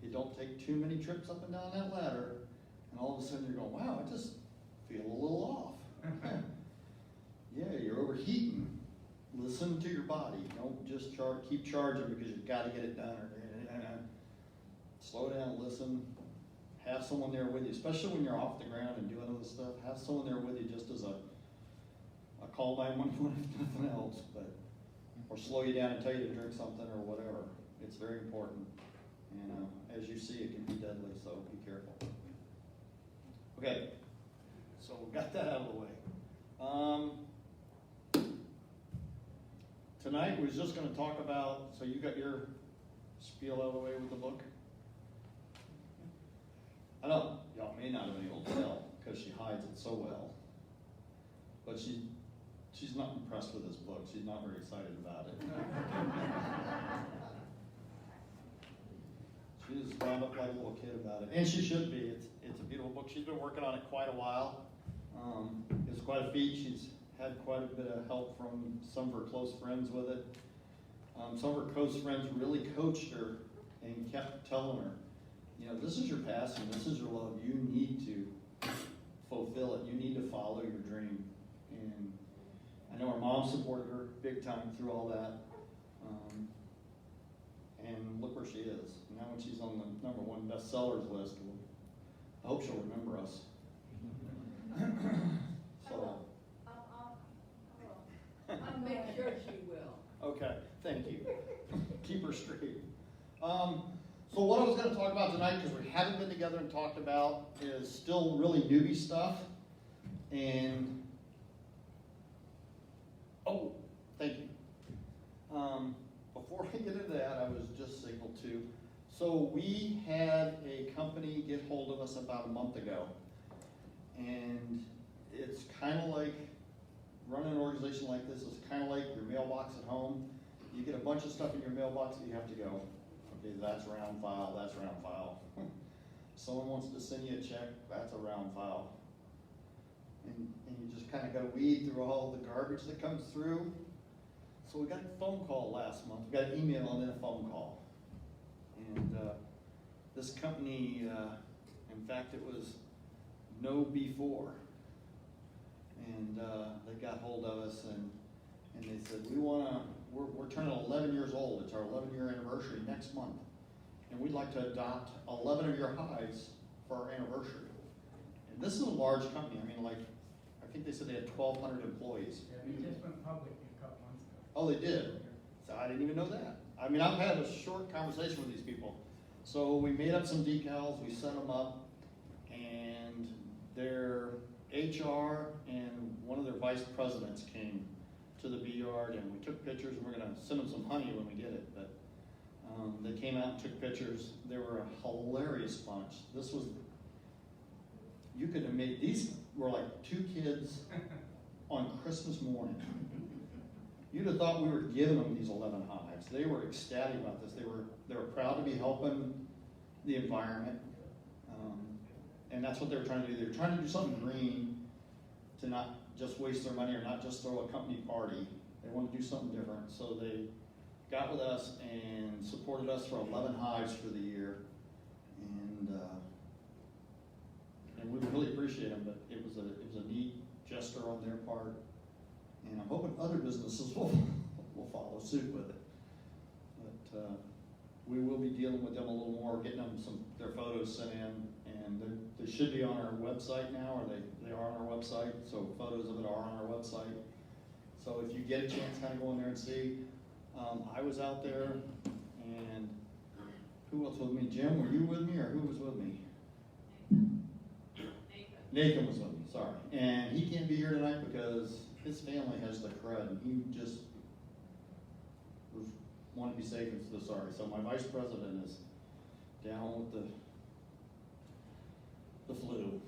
You don't take too many trips up and down that ladder, and all of a sudden you're going, wow, I just feel a little off. Yeah, you're overheating. Listen to your body. Don't just keep charging because you've got to get it done. Slow down, listen, have someone there with you, especially when you're off the ground and doing other stuff. Have someone there with you just as a call 911 if nothing else, or slow you down and tell you to drink something or whatever. It's very important. And as you see, it can be deadly, so be careful. Okay, so we got that out of the way. Tonight, we're just going to talk about, so you got your spiel out of the way with the book? I know, y'all may not have been able to tell because she hides it so well, but she's not impressed with this book. She's not very excited about it. She just wound up like a little kid about it, and she should be. It's a beautiful book. She's been working on it quite a while. It's quite a feat. She's had quite a bit of help from some of her close friends with it. Some of her close friends really coached her and kept telling her, you know, this is your passion, this is your love. You need to fulfill it. You need to follow your dream. And I know her mom supported her big time through all that. And look where she is. Now when she's on the #1 bestsellers list, I hope she'll remember us. So. I'll make sure she will. Okay, thank you. Keep her straight. So what I was going to talk about tonight, because we haven't been together and talked about, is still really newbie stuff. And, oh, thank you. Before I get into that, I was just signaled to. So we had a company get hold of us about a month ago. And it's kind of like, running an organization like this is kind of like your mailbox at home. You get a bunch of stuff in your mailbox that you have to go, okay, that's round file, that's round file. Someone wants to send you a check, that's a round file. And you just kind of got to weed through all the garbage that comes through. So we got a phone call last month. We got an email and then a phone call. And this company, in fact, it was No Before. And they got hold of us and they said, we're turning 11 years old. It's our 11-year anniversary next month. And we'd like to adopt 11 of your hives for our anniversary. And this is a large company. I mean, like, I think they said they had 1,200 employees. Yeah, they just went public a couple months ago. Oh, they did? So I didn't even know that. I mean, I've had a short conversation with these people. So we made up some decals, we set them up, and their HR and one of their vice presidents came to the bee yard, and we took pictures, and we're going to send them some honey when we get it. But they came out and took pictures. They were a hilarious bunch. This was, you could have made, these were like 2 kids on Christmas morning. You'd have thought we were giving them these 11 hives. They were ecstatic about this. They were proud to be helping the environment. And that's what they were trying to do. They were trying to do something green to not just waste their money or not just throw a company party. They wanted to do something different. So they got with us and supported us for 11 hives for the year. And we really appreciate them, but it was a neat gesture on their part. And I'm hoping other businesses will follow suit with it. But we will be dealing with them a little more, getting them their photos sent in, and they should be on our website now, or they are on our website, so photos of it are on our website. So if you get a chance, kind of go in there and see. I was out there, and who else was with me? Jim, were you with me, or who was with me? Nathan was with me, sorry. And he can't be here tonight because his family has the crud, and he just wanted to be safe and so sorry. So my vice president is down with the flu,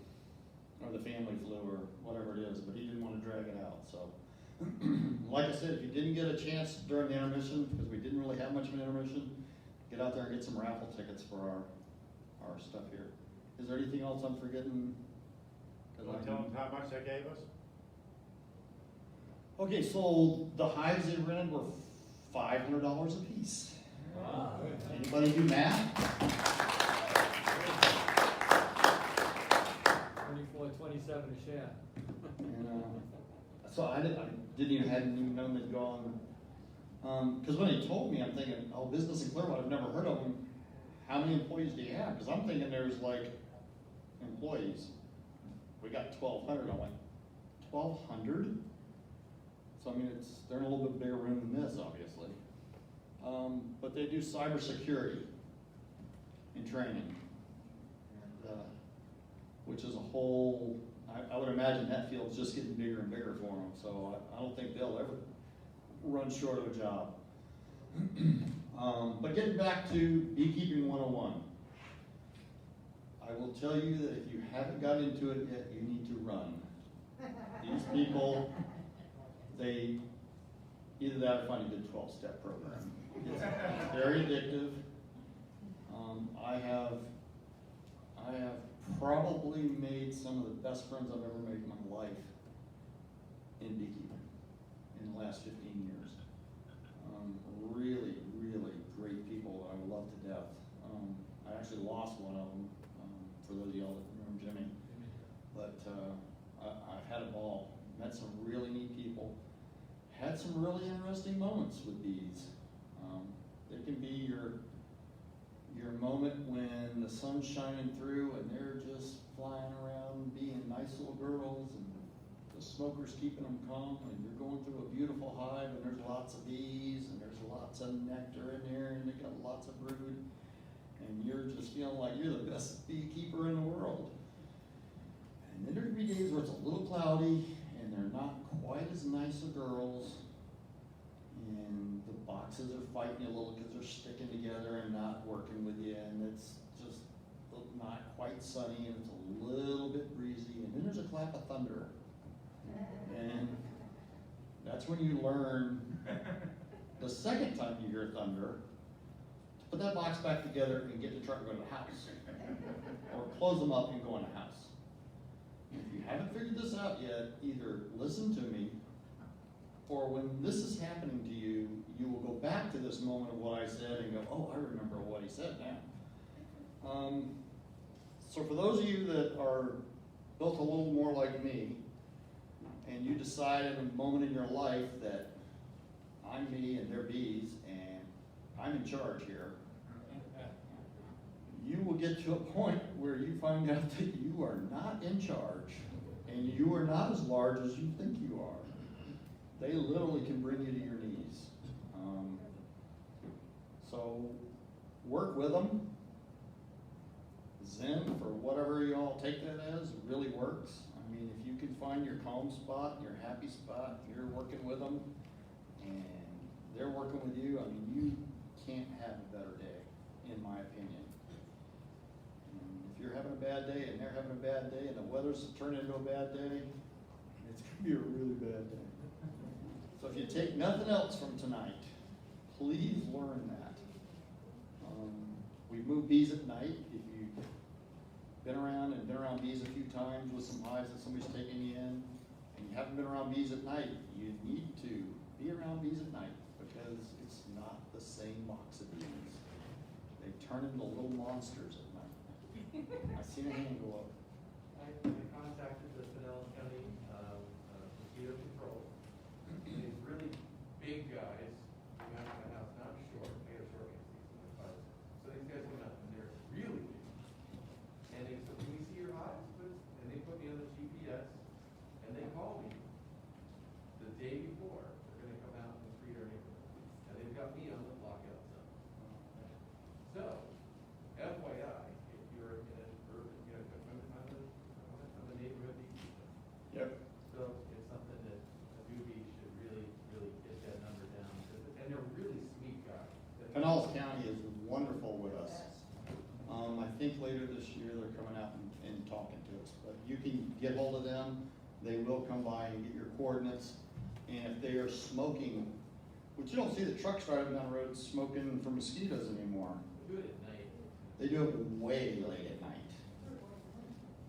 or the family flu, or whatever it is, but he didn't want to drag it out. So, like I said, if you didn't get a chance during the intermission, because we didn't really have much of an intermission, get out there and get some raffle tickets for our stuff here. Is there anything else I'm forgetting? Want to tell them how much they gave us? Okay, so the hives they rented were $500 a piece. Wow. Anybody do math? 24.27 a share. And, so I hadn't even known they'd gone. Because when he told me, I'm thinking, oh, business in Clearwater, I've never heard of them. How many employees do you have? Because I'm thinking there's like employees. We got 1,200. I'm like, 1,200? So I mean, they're in a little bit bigger room than this, obviously. But they do cybersecurity and training, and, which is a whole, I would imagine that field's just getting bigger and bigger for them, so I don't think they'll ever run short of a job. But getting back to Beekeeping 101, I will tell you that if you haven't got into it yet, you need to run. These people, they, either that or find a good 12-step program. It's very addictive. I have probably made some of the best friends I've ever made in my life in beekeeping in the last 15 years. Really, really great people that I love to death. I actually lost one of them, for those of y'all that remember Jimmy. But I've had a ball, met some really neat people, had some really interesting moments with bees. They can be your moment when the sun's shining through and they're just flying around being nice little girls and the smoker's keeping them calm, and you're going through a beautiful hive and there's lots of bees and there's lots of nectar in there and they got lots of brood, and you're just feeling like you're the best beekeeper in the world. And then there'd be days where it's a little cloudy and they're not quite as nice of girls, and the boxes are fighting you a little because they're sticking together and not working with you, and it's just not quite sunny and it's a little bit breezy, and then there's a clap of thunder. And that's when you learn the second time you hear thunder to put that box back together and get the truck and go to the house. Or close them up and go in the house. If you haven't figured this out yet, either listen to me, or when this is happening to you, you will go back to this moment of what I said and go, oh, I remember what he said now. So for those of you that are built a little more like me, and you decide in a moment in your life that I'm me and they're bees and I'm in charge here, you will get to a point where you find out that you are not in charge and you are not as large as you think you are. They literally can bring you to your knees. So work with them. Zen, for whatever you all take that as, really works. I mean, if you can find your calm spot, your happy spot, you're working with them, and they're working with you, I mean, you can't have a better day, in my opinion. And if you're having a bad day and they're having a bad day and the weather's turning into a bad day, it's going to be a really bad day. So if you take nothing else from tonight, please learn that. We move bees at night. If you've been around bees a few times with some hives that somebody's taking you in, and you haven't been around bees at night, you need to be around bees at night, because it's not the same box of bees. They turn into little monsters at night. I've seen a hand go up. I contacted the Pinellas County mosquito control. These really big guys who got my house, not short, I got a short one. So these guys went up and they're really big. And they said, can we see your hives? And they put me on the GPS and they called me the day before. They're going to come out and treat our neighborhood. And they've got me on the lockout zone. So, FYI, if you're in an urban, I'm a neighborhood beekeeper. Yep. So it's something that a newbie should really, really get that number down. And they're really sweet guys. Pinellas County is wonderful with us. I think later this year they're coming out and talking to us, but you can get hold of them. They will come by and get your coordinates. And if they are smoking, which you don't see the trucks driving down the road smoking for mosquitoes anymore. Do it at night. They do it way late at night.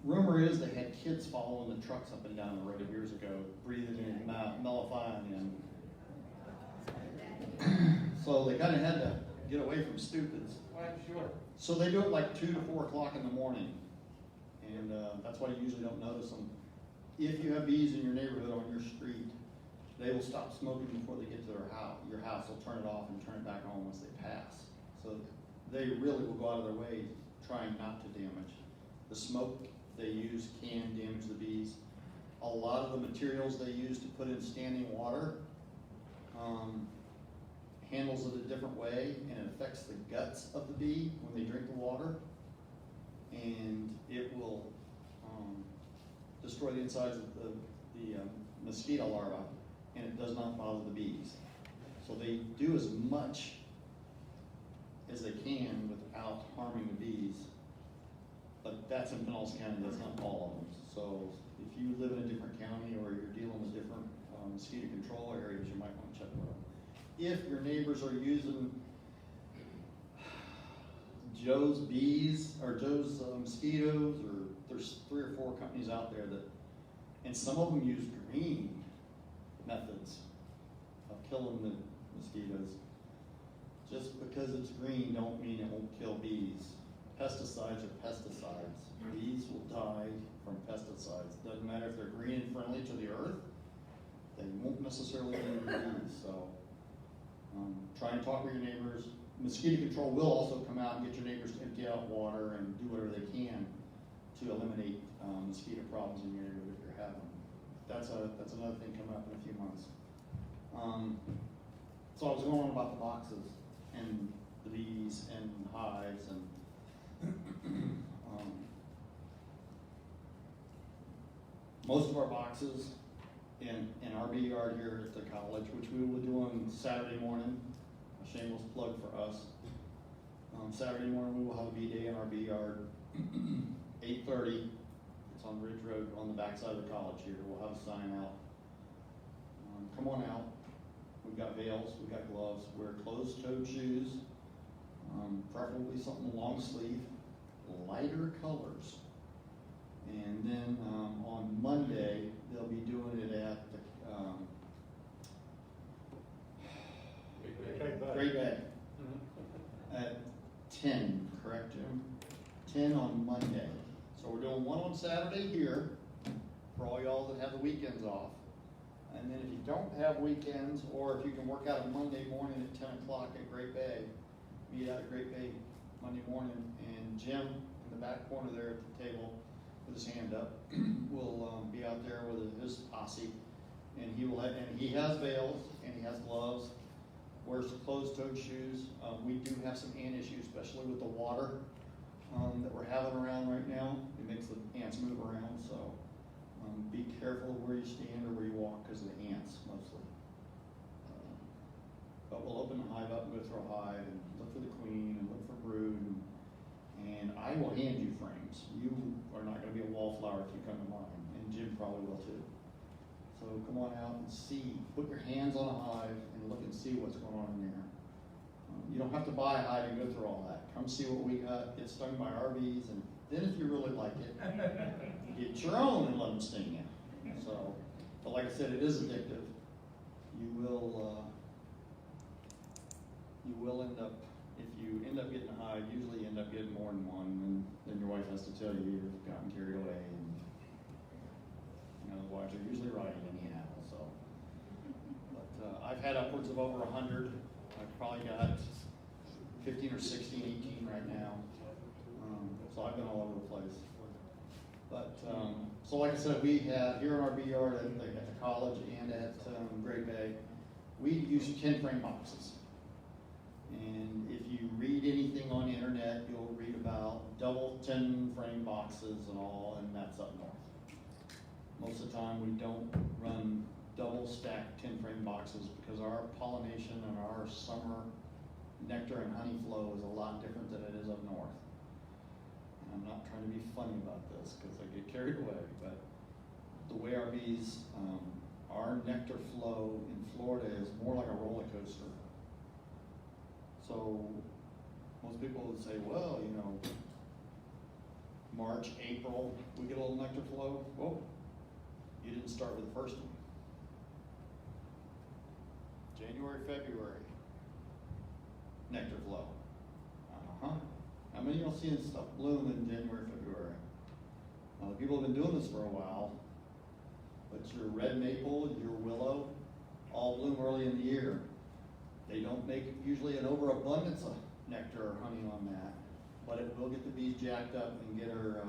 Rumor is they had kids following the trucks up and down the road years ago, breathing in mellifying in. So they kind of had to get away from stupids. Well, I'm sure. So they do it like 2 to 4 o'clock in the morning, and that's why you usually don't notice them. If you have bees in your neighborhood on your street, they will stop smoking before they get to your house. They'll turn it off and turn it back on once they pass. So they really will go out of their way trying not to damage. The smoke they use can damage the bees. A lot of the materials they use to put in standing water handles it a different way, and it affects the guts of the bee when they drink the water, and it will destroy the insides of the mosquito larvae, and it does not bother the bees. So they do as much as they can without harming the bees, but that's in Pinellas County, that's not all of them. So if you live in a different county or you're dealing with different mosquito control areas, you might want to check with them. If your neighbors are using Joe's bees or Joe's mosquitoes, or there's 3 or 4 companies out there that, and some of them use green methods of killing the mosquitoes. Just because it's green don't mean it won't kill bees. Pesticides are pesticides. Bees will die from pesticides. Doesn't matter if they're green and friendly to the earth, they won't necessarily kill the bees. So try and talk with your neighbors. Mosquito control will also come out and get your neighbors to empty out water and do whatever they can to eliminate mosquito problems in your neighborhood if you're having them. That's another thing coming up in a few months. So I was going on about the boxes and the bees and hives and most of our boxes in our bee yard here at the college, which we will do on Saturday morning, a shameless plug for us. Saturday morning we will have a bee day in our bee yard, 8:30. It's on Ridge Road on the backside of the college here. We'll have a sign out. Come on out. We've got veils, we've got gloves, wear closed-toed shoes, preferably something long sleeve, lighter colors. And then on Monday, they'll be doing it at the Great Bay at 10, correct, Jim? 10 on Monday. So we're doing one on Saturday here for all y'all that have the weekends off. And then if you don't have weekends, or if you can work out a Monday morning at 10 o'clock at Great Bay, meet out at Great Bay Monday morning, and Jim in the back corner there at the table with his hand up will be out there with his posse, and he has veils and he has gloves, wears closed-toed shoes. We do have some ant issues, especially with the water that we're having around right now. It makes the ants move around, so be careful of where you stand or where you walk because of the ants mostly. But we'll open the hive up and go through a hive and look for the queen and look for brood, and I will hand you frames. You are not going to be a wallflower if you come to mine, and Jim probably will too. So come on out and see, put your hands on a hive and look and see what's going on in there. You don't have to buy a hive and go through all that. Come see what we got, get stung by our bees, and then if you really like it, get your own and let them sting you. So, but like I said, it is addictive. You will end up, if you end up getting a hive, usually you end up getting more than one, and then your wife has to tell you you've gotten carried away. And the wives are usually right anyhow. So, but I've had upwards of over 100. I've probably got 15 or 16, 18 right now. So I've been all over the place. But so like I said, we have here in our bee yard at the college and at Great Bay, we use 10 frame boxes. And if you read anything on the internet, you'll read about double 10 frame boxes and all, and that's up north. Most of the time we don't run double stacked 10 frame boxes because our pollination and our summer nectar and honey flow is a lot different than it is up north. And I'm not trying to be funny about this because I get carried away, but the way our bees, our nectar flow in Florida is more like a roller coaster. So most people would say, well, you know, March, April, we get a little nectar flow. Well, you didn't start with the first one. January, February, nectar flow. How many of y'all seeing stuff bloom in January, February? The people have been doing this for a while, but your red maple, your willow, all bloom early in the year. They don't make usually an overabundance of nectar or honey on that. but it will get the bees jacked up and get her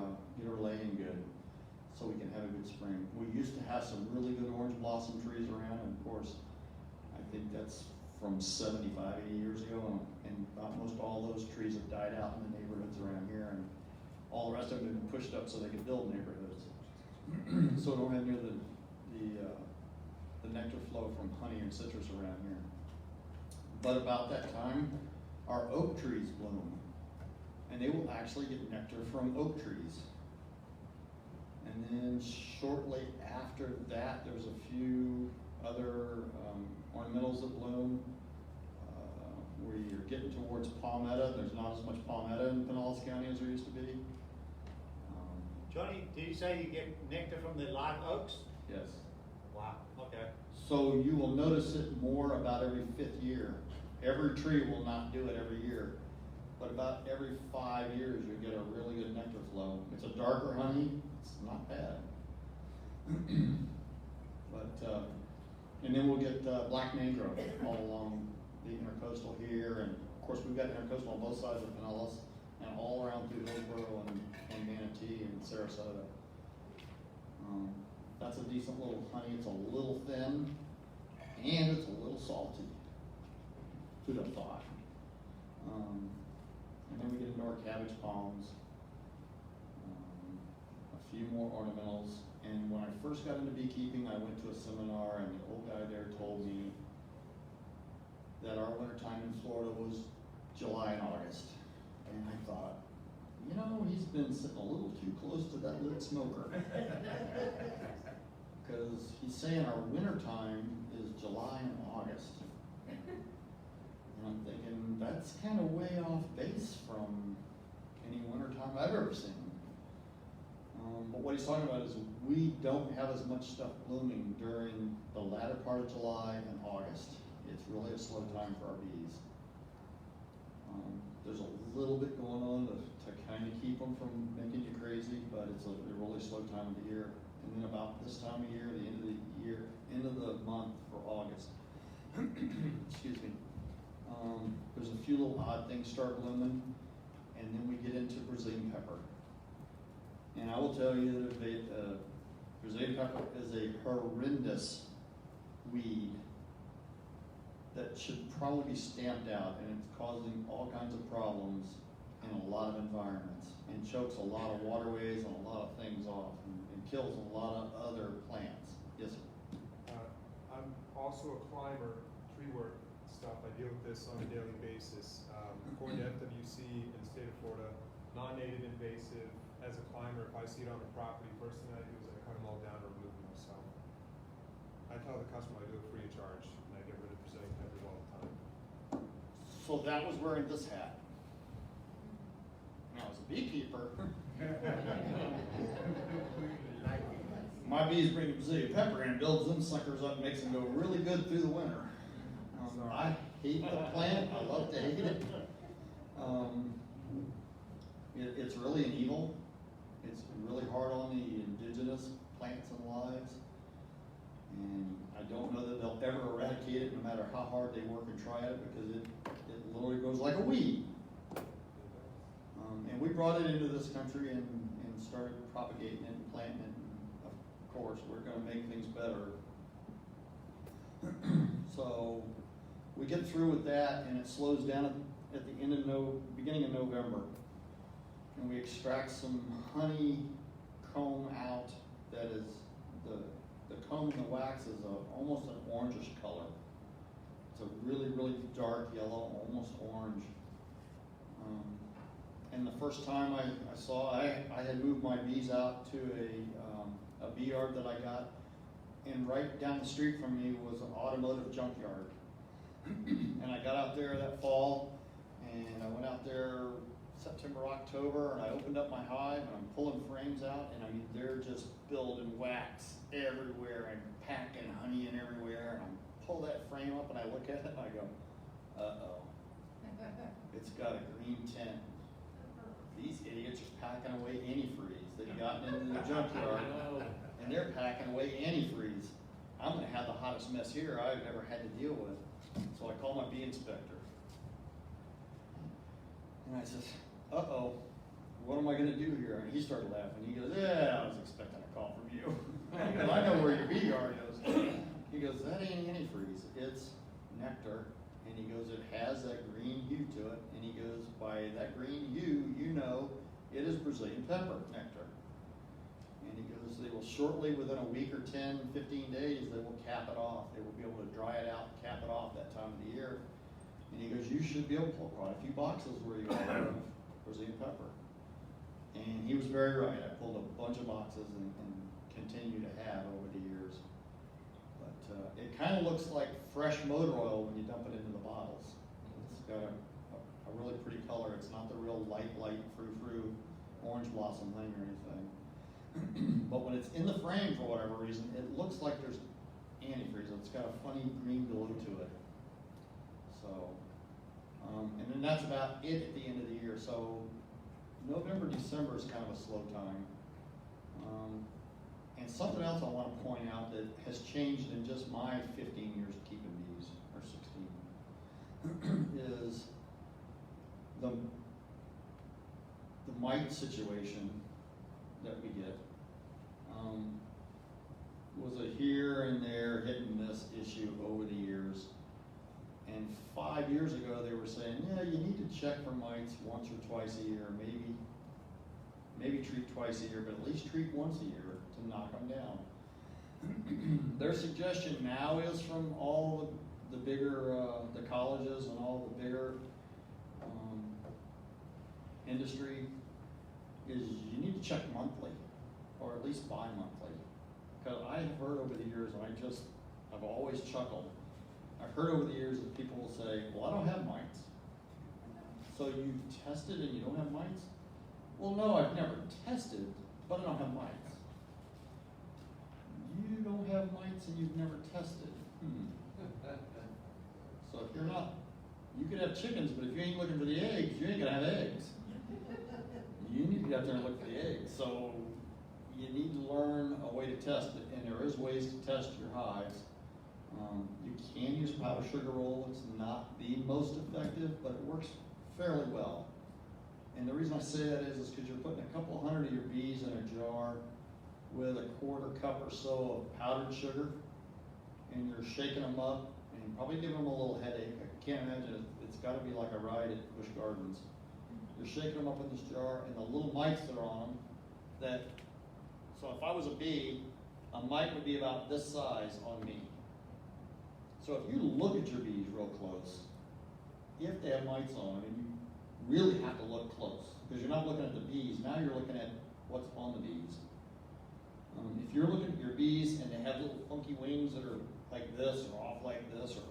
laying good, so we can have a good spring. We used to have some really good orange blossom trees around, and of course, I think that's from 75, 80 years ago, and about most all those trees have died out in the neighborhoods around here, and all the rest of them have been pushed up so they could build neighborhoods. So don't have near the nectar flow from honey and citrus around here. But about that time, our oak trees bloom, and they will actually get nectar from oak trees. And then shortly after that, there's a few other ornamentals that bloom. Where you're getting towards palmetto, there's not as much palmetto in Pinellas County as there used to be. Johnny, did you say you get nectar from the live oaks? Yes. Wow, okay. So you will notice it more about every 5th year. Every tree will not do it every year, but about every 5 years you get a really good nectar flow. It's a darker honey, it's not bad. But, and then we'll get black mangrove all along the intercoastal here, and of course we've got intercoastal on both sides of Pinellas, and all around through Hillsborough and Manatee and Sarasota. That's a decent little honey. It's a little thin, and it's a little salty. Who'd have thought? And then we get into our cabbage palms, a few more ornamentals. And when I first got into beekeeping, I went to a seminar, and the old guy there told me that our winter time in Florida was July and August. And I thought, you know, he's been sitting a little too close to that lit smoker. Because he's saying our winter time is July and August. And I'm thinking, that's kind of way off base from any winter time I've ever seen. But what he's talking about is we don't have as much stuff blooming during the latter part of July and August. It's really a slow time for our bees. There's a little bit going on to kind of keep them from making you crazy, but it's a really slow time of the year. And then about this time of year, the end of the month for August, excuse me, there's a few little odd things start blooming, and then we get into Brazilian pepper. And I will tell you that Brazilian pepper is a horrendous weed that should probably be stamped out, and it's causing all kinds of problems in a lot of environments, and chokes a lot of waterways and a lot of things off, and kills a lot of other plants. Yes, sir? I'm also a climber, tree work stuff. I deal with this on a daily basis. According to FWC in the state of Florida, non-native invasive, as a climber, if I see it on the property, first thing I do is I cut them all down and remove them myself. I tell the customer I do it free of charge, and I get rid of Brazilian peppers all the time. So that was wearing this hat. Now, as a beekeeper, my bees bring Brazilian pepper in, builds them suckers up, makes them go really good through the winter. I hate the plant. I love to hate it. It's really an evil. It's really hard on the indigenous plants and lives. And I don't know that they'll ever eradicate it, no matter how hard they work and try it, because it literally grows like a weed. And we brought it into this country and started propagating it and planting it. And of course, we're going to make things better. So we get through with that, and it slows down at the end of beginning of November. And we extract some honey comb out that is, the comb and the wax is almost an orangish color. It's a really, really dark yellow, almost orange. And the first time I saw, I had moved my bees out to a bee yard that I got, and right down the street from me was an automotive junkyard. And I got out there that fall, and I went out there September, October, and I opened up my hive, and I'm pulling frames out, and I mean, they're just building wax everywhere and packing honey in everywhere, and I pull that frame up, and I look at it, and I go, uh-oh, it's got a green tint. These idiots are packing away antifreeze. They've gotten into the junkyard, and they're packing away antifreeze. I'm gonna have the hottest mess here I've ever had to deal with. So I call my bee inspector. And I says, uh-oh, what am I gonna do here? And he started laughing. He goes, yeah, I was expecting a call from you. He goes, I know where your bee yard is. He goes, that ain't antifreeze, it's nectar. And he goes, it has that green hue to it. And he goes, by that green hue, you know it is Brazilian pepper nectar. And he goes, they will shortly, within a week or 10, 15 days, they will cap it off. They will be able to dry it out and cap it off that time of the year. And he goes, you should be able to pull quite a few boxes where you are of Brazilian pepper. And he was very right. I pulled a bunch of boxes and continue to have over the years. But it kind of looks like fresh motor oil when you dump it into the bottles. It's got a really pretty color. It's not the real light frou-frou orange blossom thing or anything. But when it's in the frame for whatever reason, it looks like there's antifreeze. It's got a funny green glow to it. So, and then that's about it at the end of the year. So November, December is kind of a slow time. And something else I want to point out that has changed in just my 15 years of keeping bees, or 16, is the mite situation that we get. Was a here and there, hit and miss issue over the years. And 5 years ago, they were saying, yeah, you need to check for mites once or twice a year, maybe treat twice a year, but at least treat once a year to knock them down. Their suggestion now is from all the bigger, the colleges and all the bigger industry, is you need to check monthly, or at least bi-monthly. Because I have heard over the years, and I've always chuckled, I've heard over the years that people will say, well, I don't have mites. So you tested and you don't have mites? Well, no, I've never tested, but I don't have mites. You don't have mites and you've never tested. So if you're not, you could have chickens, but if you ain't looking for the eggs, you ain't gonna have eggs. You need to get out there and look for the eggs. So you need to learn a way to test it, and there is ways to test your hives. You can use powdered sugar roll. It's not the most effective, but it works fairly well. And the reason I say that is because you're putting a couple hundred of your bees in a jar with a quarter cup or so of powdered sugar, and you're shaking them up and probably giving them a little headache. I can't imagine it. It's got to be like a ride at Busch Gardens. You're shaking them up in this jar, and the little mites that are on them, so if I was a bee, a mite would be about this size on me. So if you look at your bees real close, if they have mites on them, and you really have to look close, because you're not looking at the bees, now you're looking at what's on the bees. If you're looking at your bees and they have little funky wings that are like this, or off like this, or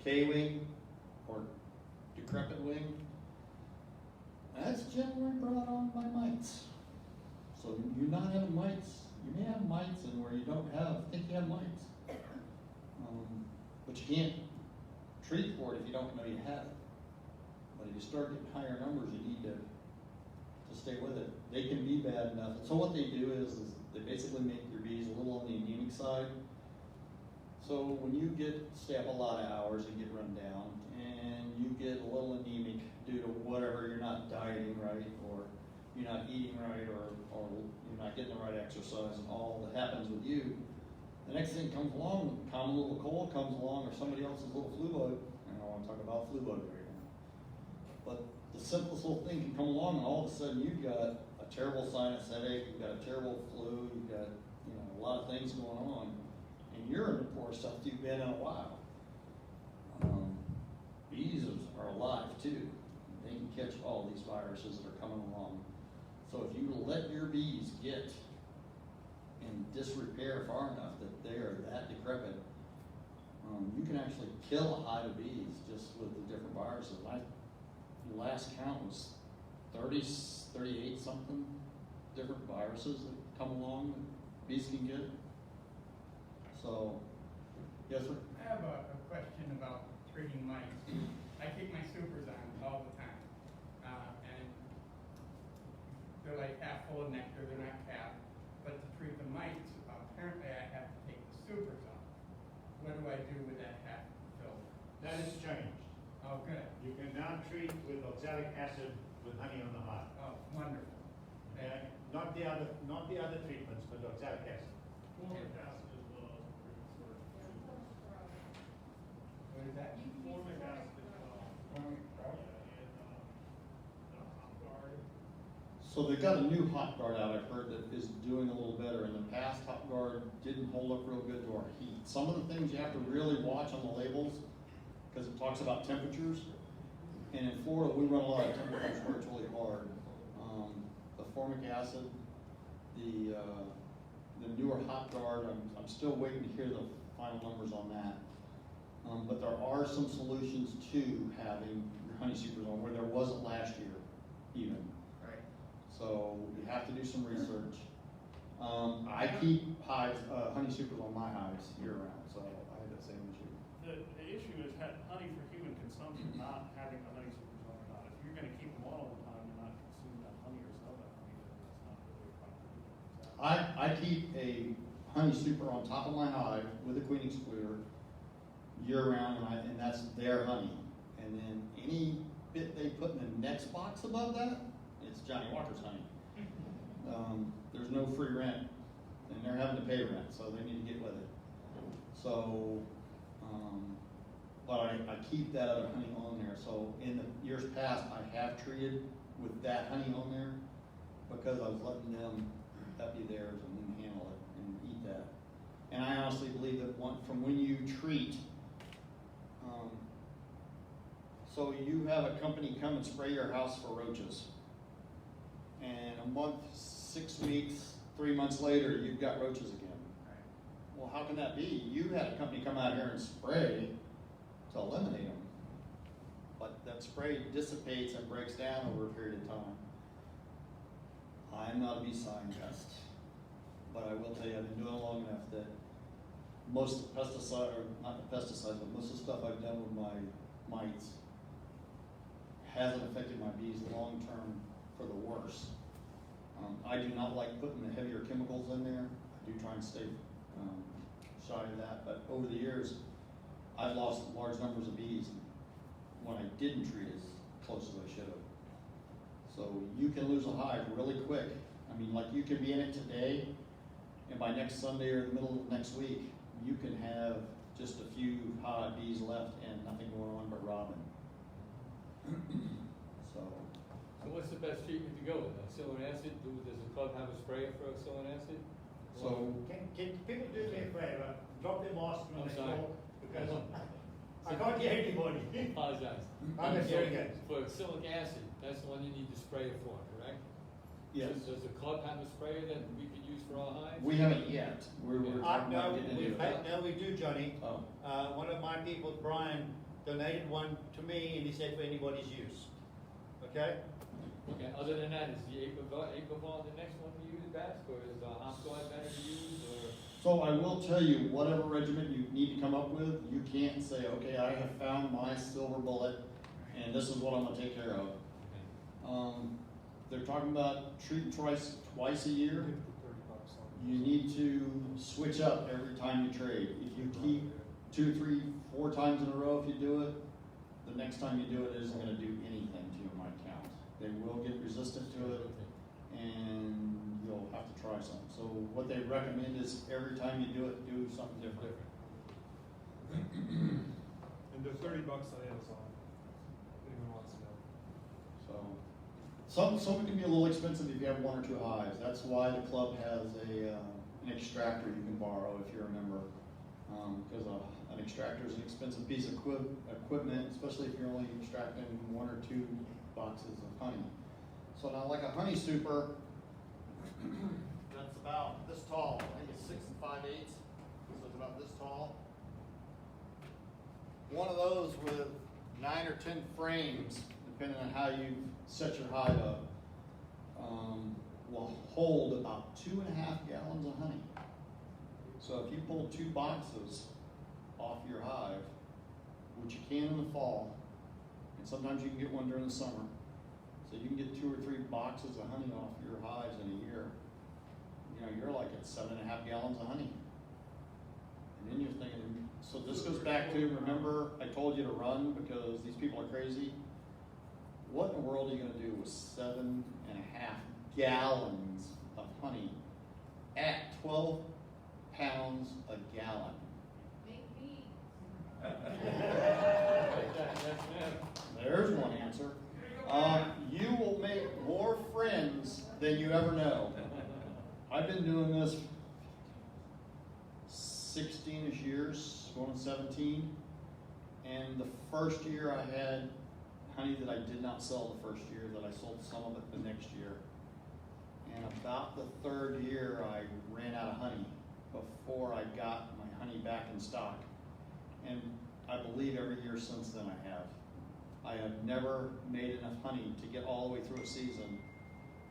K-wing, or decrepit wing, that's generally brought on by mites. So you're not having mites. You may have mites and where you don't think you have mites. But you can't treat for it if you don't know you have it. But if you start getting higher numbers, you need to stay with it. They can be bad enough. So what they do is they basically make your bees a little on the anemic side. So when you stay up a lot of hours and get run down, and you get a little anemic due to whatever, you're not dieting right, or you're not eating right, or you're not getting the right exercise, and all that happens with you, the next thing comes along, a common little cold comes along, or somebody else's little flu bug. I don't want to talk about flu bugs right now. But the simplest little thing can come along, and all of a sudden you've got a terrible sinus headache, you've got a terrible flu, you've got a lot of things going on, and you're in the poor stuff you've been in a while. Bees are alive too. They can catch all these viruses that are coming along. So if you let your bees get in disrepair far enough that they are that decrepit, you can actually kill a hive of bees just with the different viruses. My last count was 38 something different viruses that come along that bees can get. So, yes sir? I have a question about treating mites. I keep my supers on all the time, and they're like half full of nectar, they're not capped. But to treat the mites, apparently I have to take the supers off. What do I do with that half filled? That has changed. Oh, good. You can now treat with oxalic acid with honey on the hive. Oh, wonderful. Okay? Not the other treatments, but oxalic acid. Formic acid as well. What is that? Formic acid as well. Formic, oh. Yeah, and, the hot guard. So they've got a new hot guard out, I've heard, that is doing a little better. In the past, hot guard didn't hold up real good to our heat. Some of the things you have to really watch on the labels, because it talks about temperatures. And in Florida, we run a lot of temperatures where it's really hard. The formic acid, the newer hot guard, I'm still waiting to hear the final numbers on that. But there are some solutions to having your honey supers on where there wasn't last year, even. Right. So you have to do some research. I keep hives, honey supers on my hives year round, so I had that same issue. The issue is honey for human consumption, not having the honey supers on or not. If you're gonna keep them on all the time and not consume that honey or sell that honey, then that's not really a problem. I keep a honey super on top of my hive with a queen excluder year round, and that's their honey. And then any bit they put in the next box above that, it's Johnny Walker's honey. There's no free rent, and they're having to pay rent, so they need to get with it. So, but I keep that other honey on there. So in the years past, I have treated with that honey on there because I was letting them, that be theirs, and then handle it and eat that. And I honestly believe that from when you treat, so you have a company come and spray your house for roaches. And a month, 6 weeks, 3 months later, you've got roaches again. Well, how can that be? You had a company come out here and spray to eliminate them. But that spray dissipates and breaks down over a period of time. I'm not a bee scientist, but I will tell you I've been doing it long enough that most of the pesticide, or not the pesticides, but most of the stuff I've done with my mites hasn't affected my bees long term for the worse. I do not like putting the heavier chemicals in there. I do try and stay shy of that, but over the years, I've lost large numbers of bees when I didn't treat as close as I should have. So you can lose a hive really quick. I mean, like you can be in it today, and by next Sunday or the middle of next week, you can have just a few hive bees left and nothing going on but robbing. So what's the best treatment to go with? Oxalic acid? Does the club have a sprayer for oxalic acid? So Can people do me a favor? Drop their mask when I'm they sorry. talk, because I can't hear anybody. Apologize. I'm not hearing it. For oxalic acid, that's the one you need the sprayer for, correct? yes, Does the club have a sprayer that we could use for our hives? we haven't yet. We're talking about getting into it. No, we do, Johnny. Oh. One of my people, Brian, donated one to me, and he said for anybody's use. Okay? Okay, other than that, is the Apricot the next one to use best, or is the hot guard better to use, or? So I will tell you, whatever regimen you need to come up with, you can't say, okay, I have found my silver bullet, and this is what I'm gonna take care of. They're talking about treating twice a year. You need to switch up every time you trade. If you keep 2, 3, 4 times in a row, if you do it, the next time you do it isn't gonna do anything to your mite count. They will get resistant to it, and you'll have to try some. So what they recommend is every time you do it, do something different. And they're $30 on Amazon. If anyone wants to know. So some can be a little expensive if you have 1 or 2 hives. That's why the club has an extractor you can borrow if you're a member. Because an extractor is an expensive piece of equipment, especially if you're only extracting 1 or 2 boxes of honey. So now, like a honey super, that's about this tall. I think it's 6 5/8, so it's about this tall. One of those with 9 or 10 frames, depending on how you set your hive up, will hold about 2.5 gallons of honey. So if you pull 2 boxes off your hive, which you can in the fall, and sometimes you can get one during the summer, so you can get 2 or 3 boxes of honey off your hives in a year. You know, you're like at 7.5 gallons of honey. And then you're thinking, so this goes back to, remember I told you to run because these people are crazy? what in the world are you gonna do with 7.5 gallons of honey at 12 pounds a gallon? Make me. There's one answer. You will make more friends than you ever know. I've been doing this 16-ish years, going on 17, and the first year I had honey that I did not sell the first year, that I sold some of it the next year. And about the third year, I ran out of honey before I got my honey back in stock. And I believe every year since then I have. I have never made enough honey to get all the way through a season.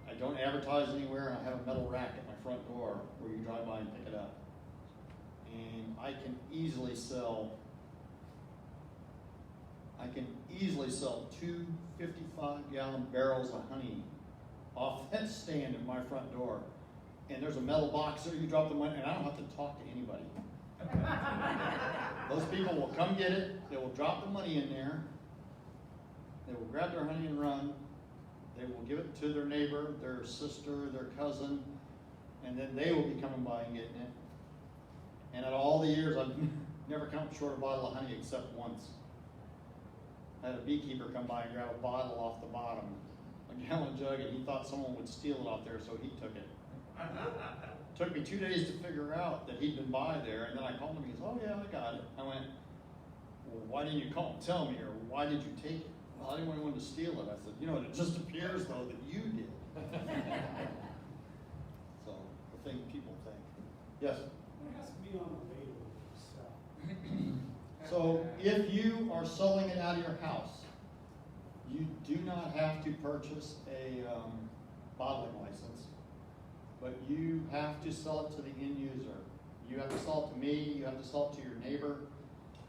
I don't advertise anywhere, and I have a metal rack at my front door where you drive by and pick it up. And I can easily sell 2 55-gallon barrels of honey off that stand at my front door. And there's a metal box there, you drop the money, and I don't have to talk to anybody. Those people will come get it, they will drop the money in there, they will grab their honey and run, they will give it to their neighbor, their sister, their cousin, and then they will be coming by and getting it. And at all the years, I've never come short a bottle of honey except once. I had a beekeeper come by and grab a bottle off the bottom, a gallon jug, and he thought someone would steal it off there, so he took it. Took me 2 days to figure out that he'd been by there, and then I called him, he goes, "Oh yeah, I got it." I went, "Well, why didn't you call and tell me, or why did you take it?" "Well, I didn't want anyone to steal it." I said, "You know, it just appears though that you did." So, the thing people think. Yes? It has to be on the label itself. So, if you are selling it out of your house, you do not have to purchase a bottling license, but you have to sell it to the end user. You have to sell it to me, you have to sell it to your neighbor.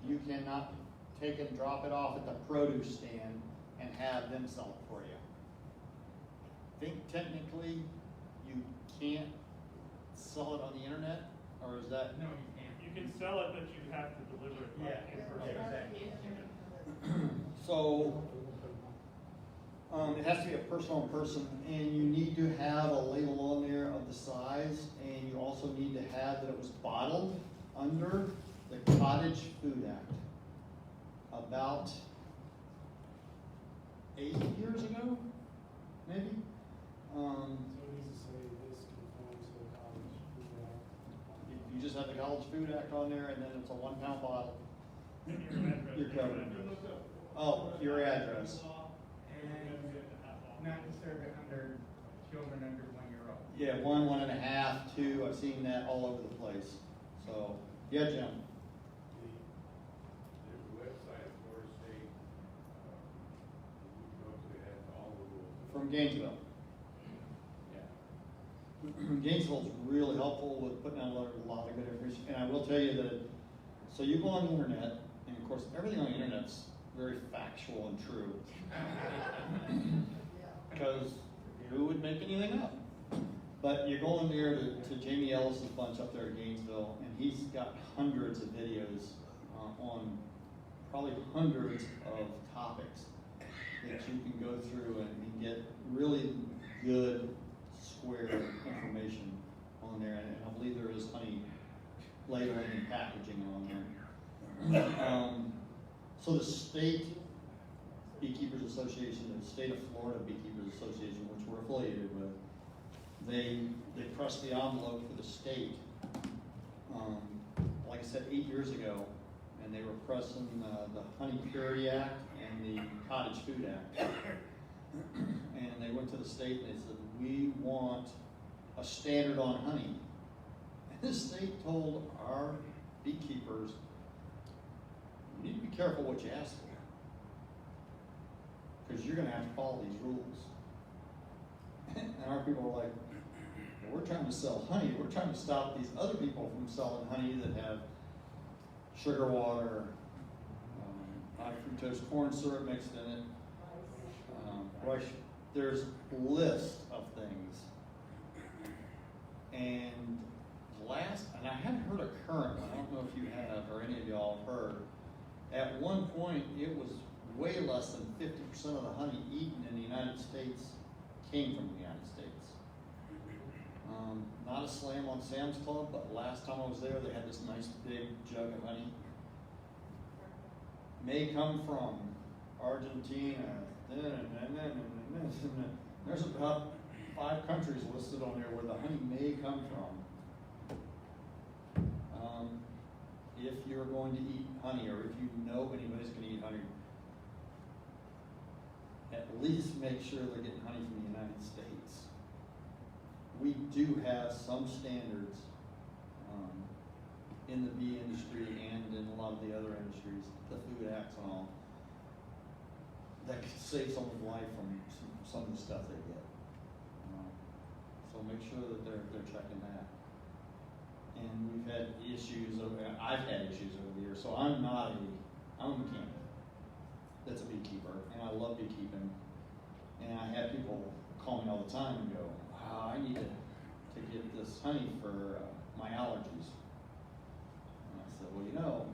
You cannot take and drop it off at the produce stand and have them sell it for you. I think technically you can't sell it on the internet, or is that? No, you can't. You can sell it, but you have to deliver it in person. Exactly. So, it has to be a person, and you need to have a label on there of the size, and you also need to have that it was bottled under the Cottage Food Act about 8 years ago, maybe. So it needs to say this conforms to the College Food Act. You just have the College Food Act on there, and then it's a 1 pound bottle. And your address. You're covered. Oh, your address. And not to serve it under children under 1 year old. Yeah, 1, 1.5, 2. I've seen that all over the place. So, yeah, Jim. There's a website for a state, you go to, it has all the rules. From Gainesville. Yeah. Gainesville's really helpful with putting out a lot of good information. And I will tell you that, so you go on the internet, and of course everything on the internet's very factual and true. Because who would make anything up? But you go in there to Jamie Ellis's bunch up there at Gainesville, and he's got hundreds of videos on probably hundreds of topics that you can go through and get really good, square information on there. And I believe there is honey labeling and packaging on there. So the state Beekeepers Association, the state of Florida Beekeepers Association, which we're affiliated with, they pressed the envelope for the state, like I said, 8 years ago, and they were pressing the Honey Purity Act and the Cottage Food Act. And they went to the state and they said, "We want a standard on honey." And the state told our beekeepers, "You need to be careful what you ask for, because you're going to have to follow these rules." And our people were like, "Well, we're trying to sell honey. We're trying to stop these other people from selling honey that have sugar water, high fructose corn syrup mixed in it, rice." There's a list of things. And I haven't heard a current one. I don't know if you have, or any of y'all have heard. At one point, it was way less than 50% of the honey eaten in the United States came from the United States. Not a slam on Sam's Club, but last time I was there, they had this nice big jug of honey. May come from Argentina. There's about 5 countries listed on there where the honey may come from. If you're going to eat honey, or if you know anybody's going to eat honey, at least make sure they're getting honey from the United States. We do have some standards in the bee industry and in a lot of the other industries, the food acts and all, that could save someone's life from some of the stuff they get. So make sure that they're checking that. And we've had issues, I've had issues over the years, so I'm a mechanic that's a beekeeper, and I love beekeeping. And I have people call me all the time and go, wow, I need to get this honey for my allergies. And I said, well, you know,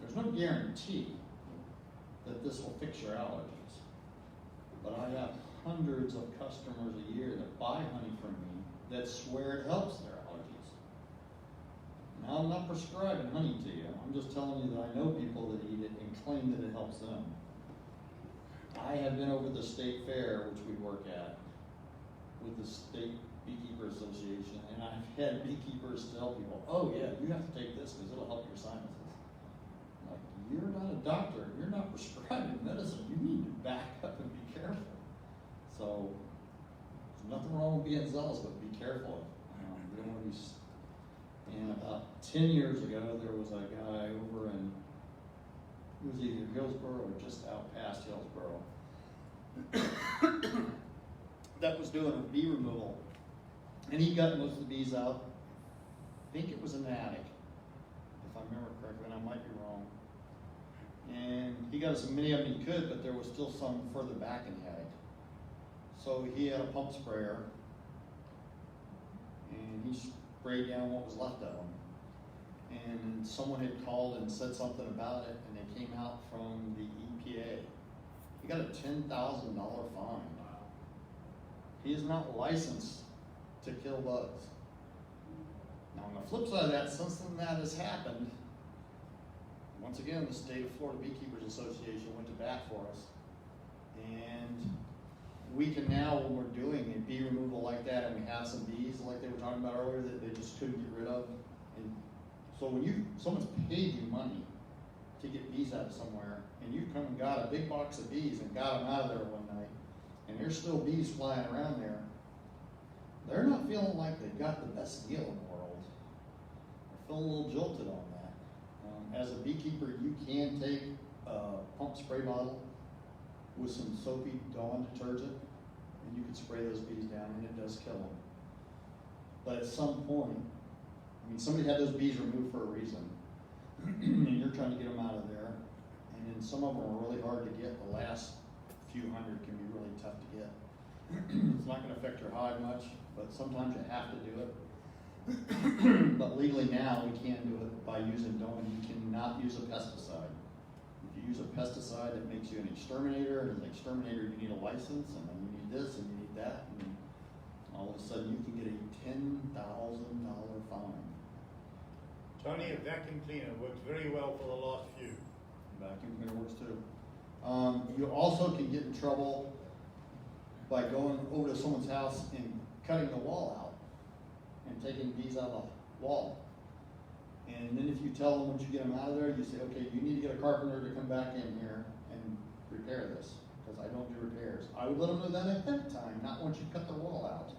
there's no guarantee that this will fix your allergies. But I have hundreds of customers a year that buy honey from me that swear it helps their allergies. Now, I'm not prescribing honey to you. I'm just telling you that I know people that eat it and claim that it helps them. I have been over the state fair, which we work at, with the State Beekeeper Association, and I've had beekeepers tell people, oh yeah, you have to take this because it'll help your sinuses. I'm like, you're not a doctor, you're not prescribing medicine, you need to back up and be careful. So, there's nothing wrong with being zealous, but be careful. You don't want to be. And about 10 years ago, there was a guy over in, it was either Hillsborough or just out past Hillsborough, that was doing a bee removal. And he got most of the bees out. I think it was in the attic, if I remember correctly, and I might be wrong. And he got as many of them as he could, but there was still some further back in the attic. So he had a pump sprayer, and he sprayed down what was left of them. And someone had called and said something about it, and they came out from the EPA. He got a $10,000 fine. He is not licensed to kill bugs. Now, on the flip side of that, since then that has happened, once again, the State of Florida Beekeepers Association went to bat for us. And we can now, when we're doing a bee removal like that, and we have some bees like they were talking about earlier that they just couldn't get rid of. And so when someone's paid you money to get bees out of somewhere, and you've come and got a big box of bees and got them out of there one night, and there's still bees flying around there, they're not feeling like they've got the best deal in the world. They're feeling a little jolted on that. As a beekeeper, you can take a pump spray bottle with some soapy Dawn detergent, and you can spray those bees down, and it does kill them. But at some point, I mean, somebody had those bees removed for a reason, and you're trying to get them out of there, and then some of them are really hard to get. The last few hundred can be really tough to get. It's not going to affect your hive much, but sometimes you have to do it. But legally now, we can do it by using Dawn. You cannot use a pesticide. If you use a pesticide, it makes you an exterminator, and as an exterminator, you need a license, and then you need this, and you need that, and all of a sudden, you can get a $10,000 fine. Tony, a vacuum cleaner works very well for the last few. Vacuum cleaner works too. You also can get in trouble by going over to someone's house and cutting the wall out and taking bees out of the wall. And then if you tell them once you get them out of there, you say, okay, you need to get a carpenter to come back in here and repair this, because I don't do repairs. I would let them know that ahead of time, not once you cut the wall out.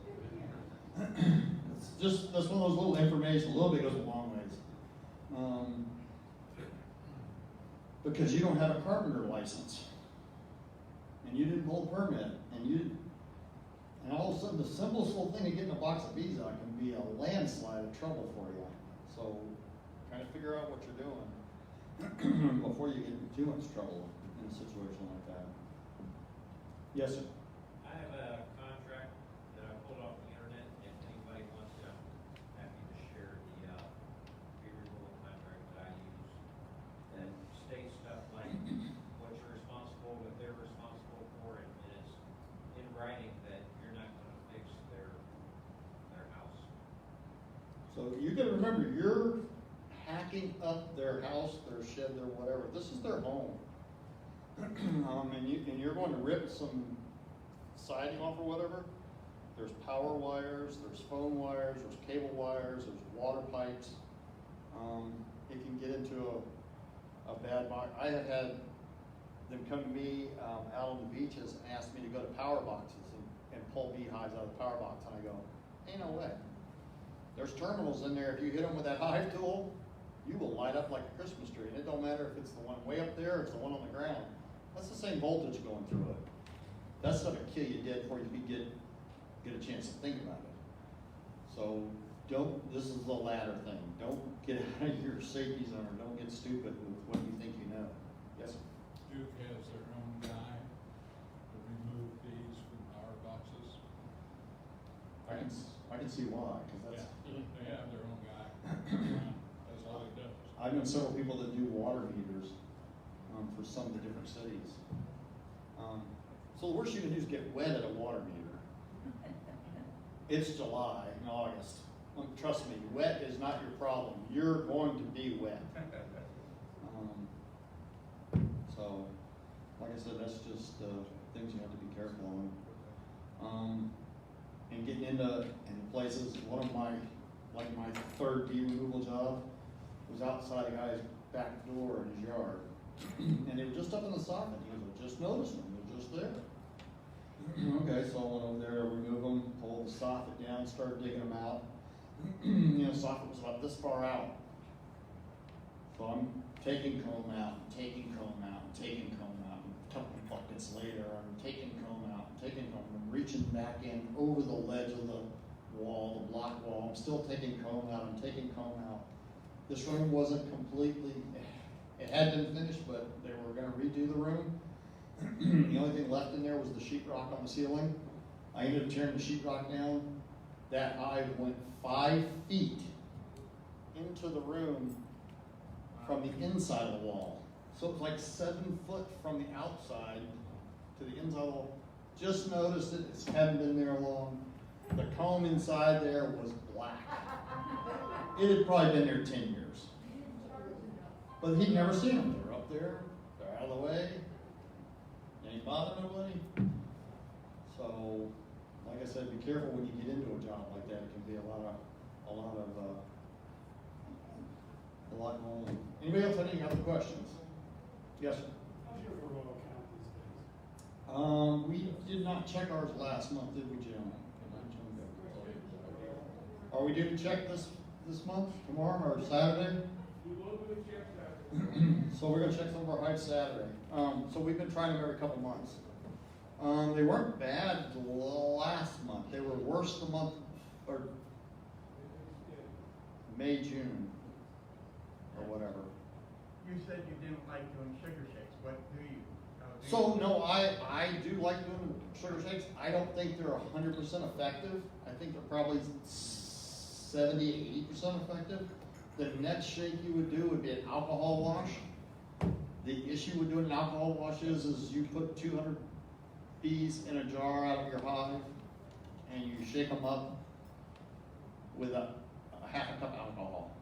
It's just, that's one of those little information, a little bit goes a long ways. Because you don't have a carpenter license, and you didn't pull a permit, and all of a sudden the simplest little thing of getting a box of bees out can be a landslide of trouble for you. So kind of figure out what you're doing before you get in too much trouble in a situation like that. Yes, sir. I have a contract that I pulled off the internet. If anybody wants to, I'm happy to share the bee removal contract that I use that states stuff like what you're responsible writing that you're not gonna fix their house. So you gotta remember, you're hacking up their house, their shed, their whatever. This is their home. And you're going to rip some siding off or whatever. There's power wires, there's phone wires, there's cable wires, there's water pipes. It can get into a bad box. I have had them come to me out on the beaches and ask me to go to power boxes and pull beehives out of the power box, and I go, ain't no way. There's terminals in there. If you hit them with that hive tool, you will light up like a Christmas tree. And it don't matter if it's the one way up there or it's the one on the ground. That's the same voltage going through it. That's gonna kill you dead before you get a chance to think about it. So this is the latter thing. Don't get out of your safety zone, or don't get stupid with what you think you know. Yes? Duke has their own guy to remove bees from power boxes. I can see why, because that's. Yeah, they have their own guy. That's all he does. I've known several people that do water meters for some of the different cities. So the worst you can do is get wet at a water meter. It's July and August. Trust me, wet is not your problem. You're going to be wet. So, like I said, that's just things you have to be careful on. And getting into places, one of my third bee removal job was outside a guy's back door in his yard. And they were just up in the soffit. He goes, I just noticed them, they're just there. Okay, so I went over there to remove them, pulled the soffit down, started digging them out. Soffit was about this far out. So I'm taking comb out, taking comb out, taking comb out. A couple of buckets later, I'm taking comb out, taking comb out. I'm reaching back in over the ledge of the wall, the block wall. I'm still taking comb out, I'm taking comb out. This room wasn't completely, it had been finished, but they were gonna redo the room. The only thing left in there was the sheetrock on the ceiling. I ended up tearing the sheetrock down. That hive went 5 feet into the room from the inside of the wall. So it was like 7 foot from the outside to the inside of the wall. Just noticed it, it hadn't been there long. The comb inside there was black. It had probably been there 10 years. But he'd never seen them. They're up there, they're out of the way. They ain't bothering nobody. So, like I said, be careful when you get into a job like that. It can be a lot going on. Anybody else have any other questions? Yes, sir. How's your rural count these days? We did not check ours last month, did we, Jim? Are we due to check this month, tomorrow, or Saturday? We will do a check Saturday. So we're gonna check some of our hives Saturday. So we've been trying them every couple months. They weren't bad last month. They were worse the month, or May, June, or whatever. You said you didn't like doing sugar shakes. What do you? So no, I do like doing sugar shakes. I don't think they're 100% effective. I think they're probably 70, 80% effective. The next shake you would do would be an alcohol wash. The issue with doing an alcohol wash is you put 200 bees in a jar out of your hive, and you shake them up with a half a cup of alcohol.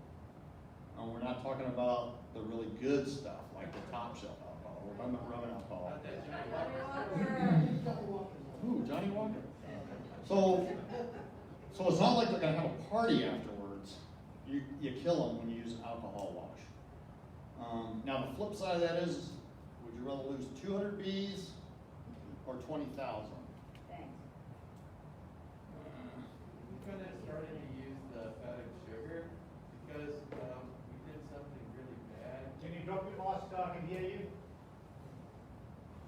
And we're not talking about the really good stuff, like the top shelf alcohol. We're talking about rubbing alcohol. Ooh, Johnny Walker. So it's not like they're gonna have a party afterwards. You kill them when you use an alcohol wash. Now the flip side of that is, would you rather lose 200 bees or 20,000? Thanks. We kind of started to use the powdered sugar because we did something really bad. Can you drop your mask so I can hear you?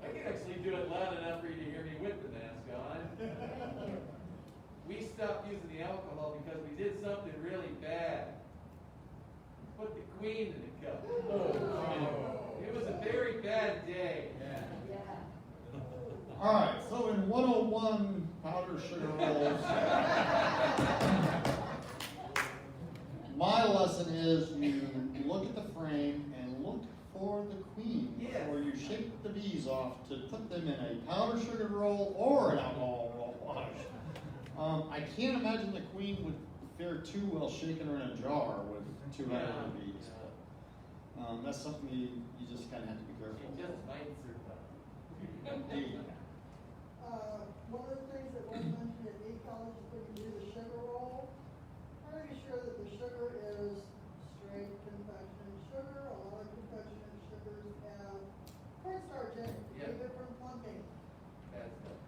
I can actually do it loud enough for you to hear me with the mask on. We stopped using the alcohol because we did something really bad. We put the queen in the cup. It was a very bad day. All right, so in 101 powder sugar rolls, my lesson is you look at the frame and look for the queen before you shake the bees off to put them in a powder sugar roll or an alcohol roll. can't imagine the queen would fare too well shaking her in a jar with 200 bees. But, that's something you just kind of have to be careful. It just bites her butt. Indeed. One of the things that was mentioned at Ecology is when you do the sugar roll, try to be sure that the sugar is straight confection sugar. A lot of confectionery sugars have cornstarch in it, Yeah. keep it from clumping. That's it.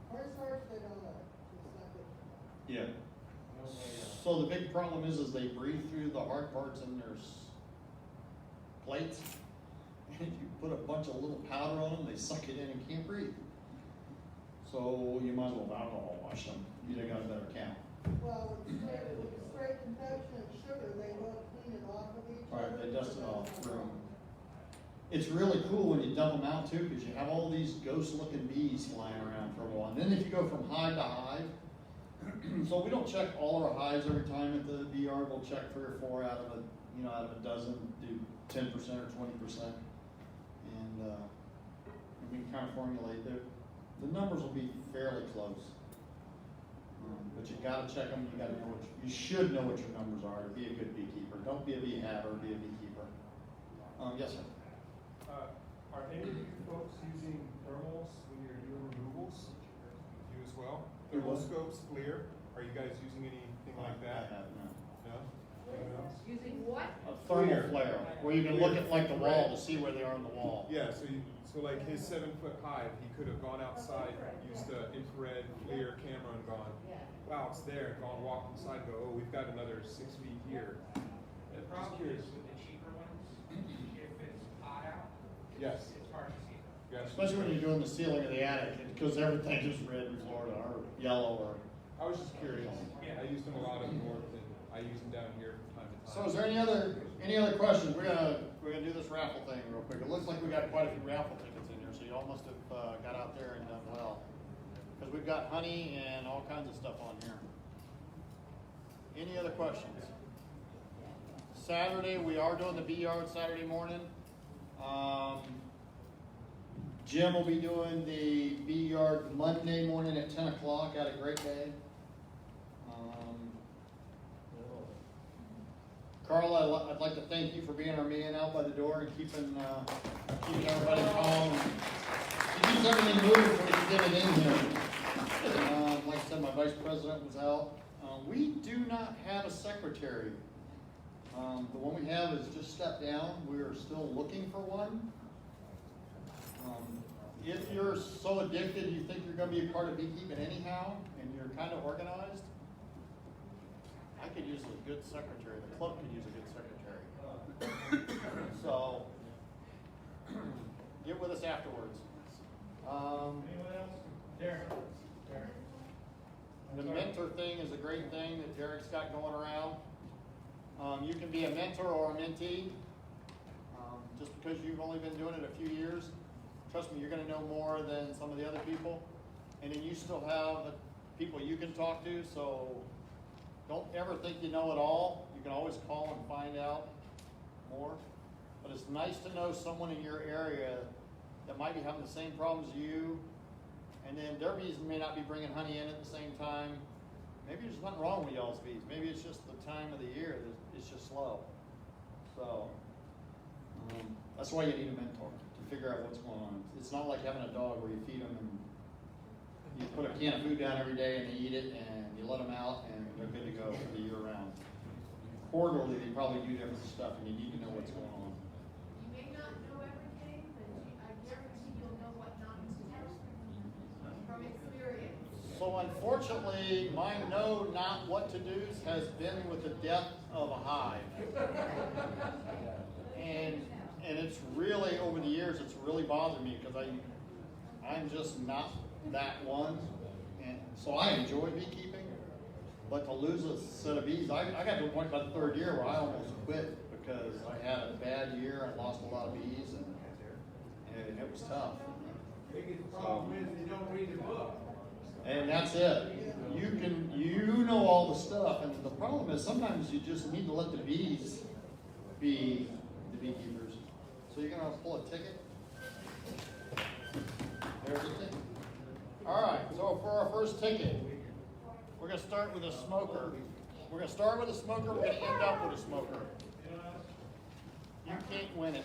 Cornstarch, they don't like, it's not good for them. Yeah. No way, So the big problem is they breathe through the hard parts in their plates. And if you put a bunch of little powder on them, they suck it in and can't breathe. So you might as well alcohol wash them. You got a better count. Well, with straight confection and sugar, they will clean it off of each other. Right, they dust it off through 'em. It's really cool when you dump them out too, because you have all these ghost-looking bees flying around for a while. And then if you go from hive to hive, so we don't check all our hives every time at the bee yard. We'll check 3 or 4 out of a dozen, do 10% or 20%, and we can kind of formulate the numbers will be fairly close. But you got to check them. You got to know you should know what your numbers are to be a good beekeeper. Don't be a bee haver. Be a beekeeper. Yes, sir. Are any of you folks using thermals when you're doing removals? You as well? Who Thermal was? scopes, FLIR, are you guys using anything like that? I have no. No? Anyone else? Using what? A thermal flare, where you can look at like the wall to see where they are on the wall. Yeah, so like his 7-foot hive, he could have gone outside, used the infrared FLIR camera and gone, wow, it's there, and gone walk inside and go, oh, we've got another 6 feet here. The problem is with the cheaper ones, if it's hot out, Yes. it's hard to see them. Yes. Especially when you're doing the ceiling of the attic, because everything is red in Florida, or yellow, or. I was just curious. I used them a lot up north, and I use them down here from time to time. So is there any other questions? We're gonna do this raffle thing real quick. It looks like we got quite a few raffle tickets in here, so you all must have got out there and done well. Because we've got honey and all kinds of stuff on here. Any other questions? Saturday, we are doing the bee yard Saturday morning. Jim will be doing the bee yard Monday morning at 10 o'clock. Had a great day. Carl, I'd like to thank you for being our man out by the door and keeping everybody calm. He keeps everything moving before you get it in here. Like I said, my vice president was out. We do not have a secretary. The one we have is just stepped down. We are still looking for one. If you're so addicted you think you're going to be a part of beekeeping anyhow, and you're kind of organized, I could use a good secretary. The club could use a good secretary. So, get with us afterwards. Anyone else? Derek. The mentor thing is a great thing that Derek's got going around. You can be a mentor or a mentee. Just because you've only been doing it a few years, trust me, you're going to know more than some of the other people. And then you still have people you can talk to, so don't ever think you know it all. You can always call and find out more. But it's nice to know someone in your area that might be having the same problems as you. And then their bees may not be bringing honey in at the same time. Maybe there's nothing wrong with y'all's bees. Maybe it's just the time of the year that it's just slow. So that's why you need a mentor, to figure out what's going on. It's not like having a dog where you feed them and you put a can of food down every day and they eat it, and you let them out and they're good to go for the year round. Quarterly, they probably do different stuff, and you need to know what's going on. You may not know everything, but I guarantee you'll know what not to do from experience. So unfortunately, my know not what to do's has been with the death of a hive. And it's really, over the years, it's really bothered me because I'm just not that one. And so I enjoy beekeeping, but to lose a set of bees, I got to a point by the 3rd year where I almost quit because I had a bad year. I lost a lot of bees, and it was tough. Biggest problem is you don't read the book. And that's it. You know all the stuff, and the problem is sometimes you just need to let the bees be the beekeepers. So you're gonna pull a ticket. There's a ticket. All right. So for our first ticket, we're gonna start with a smoker. We're gonna start with a smoker, we're gonna end up with a smoker. You can't win it.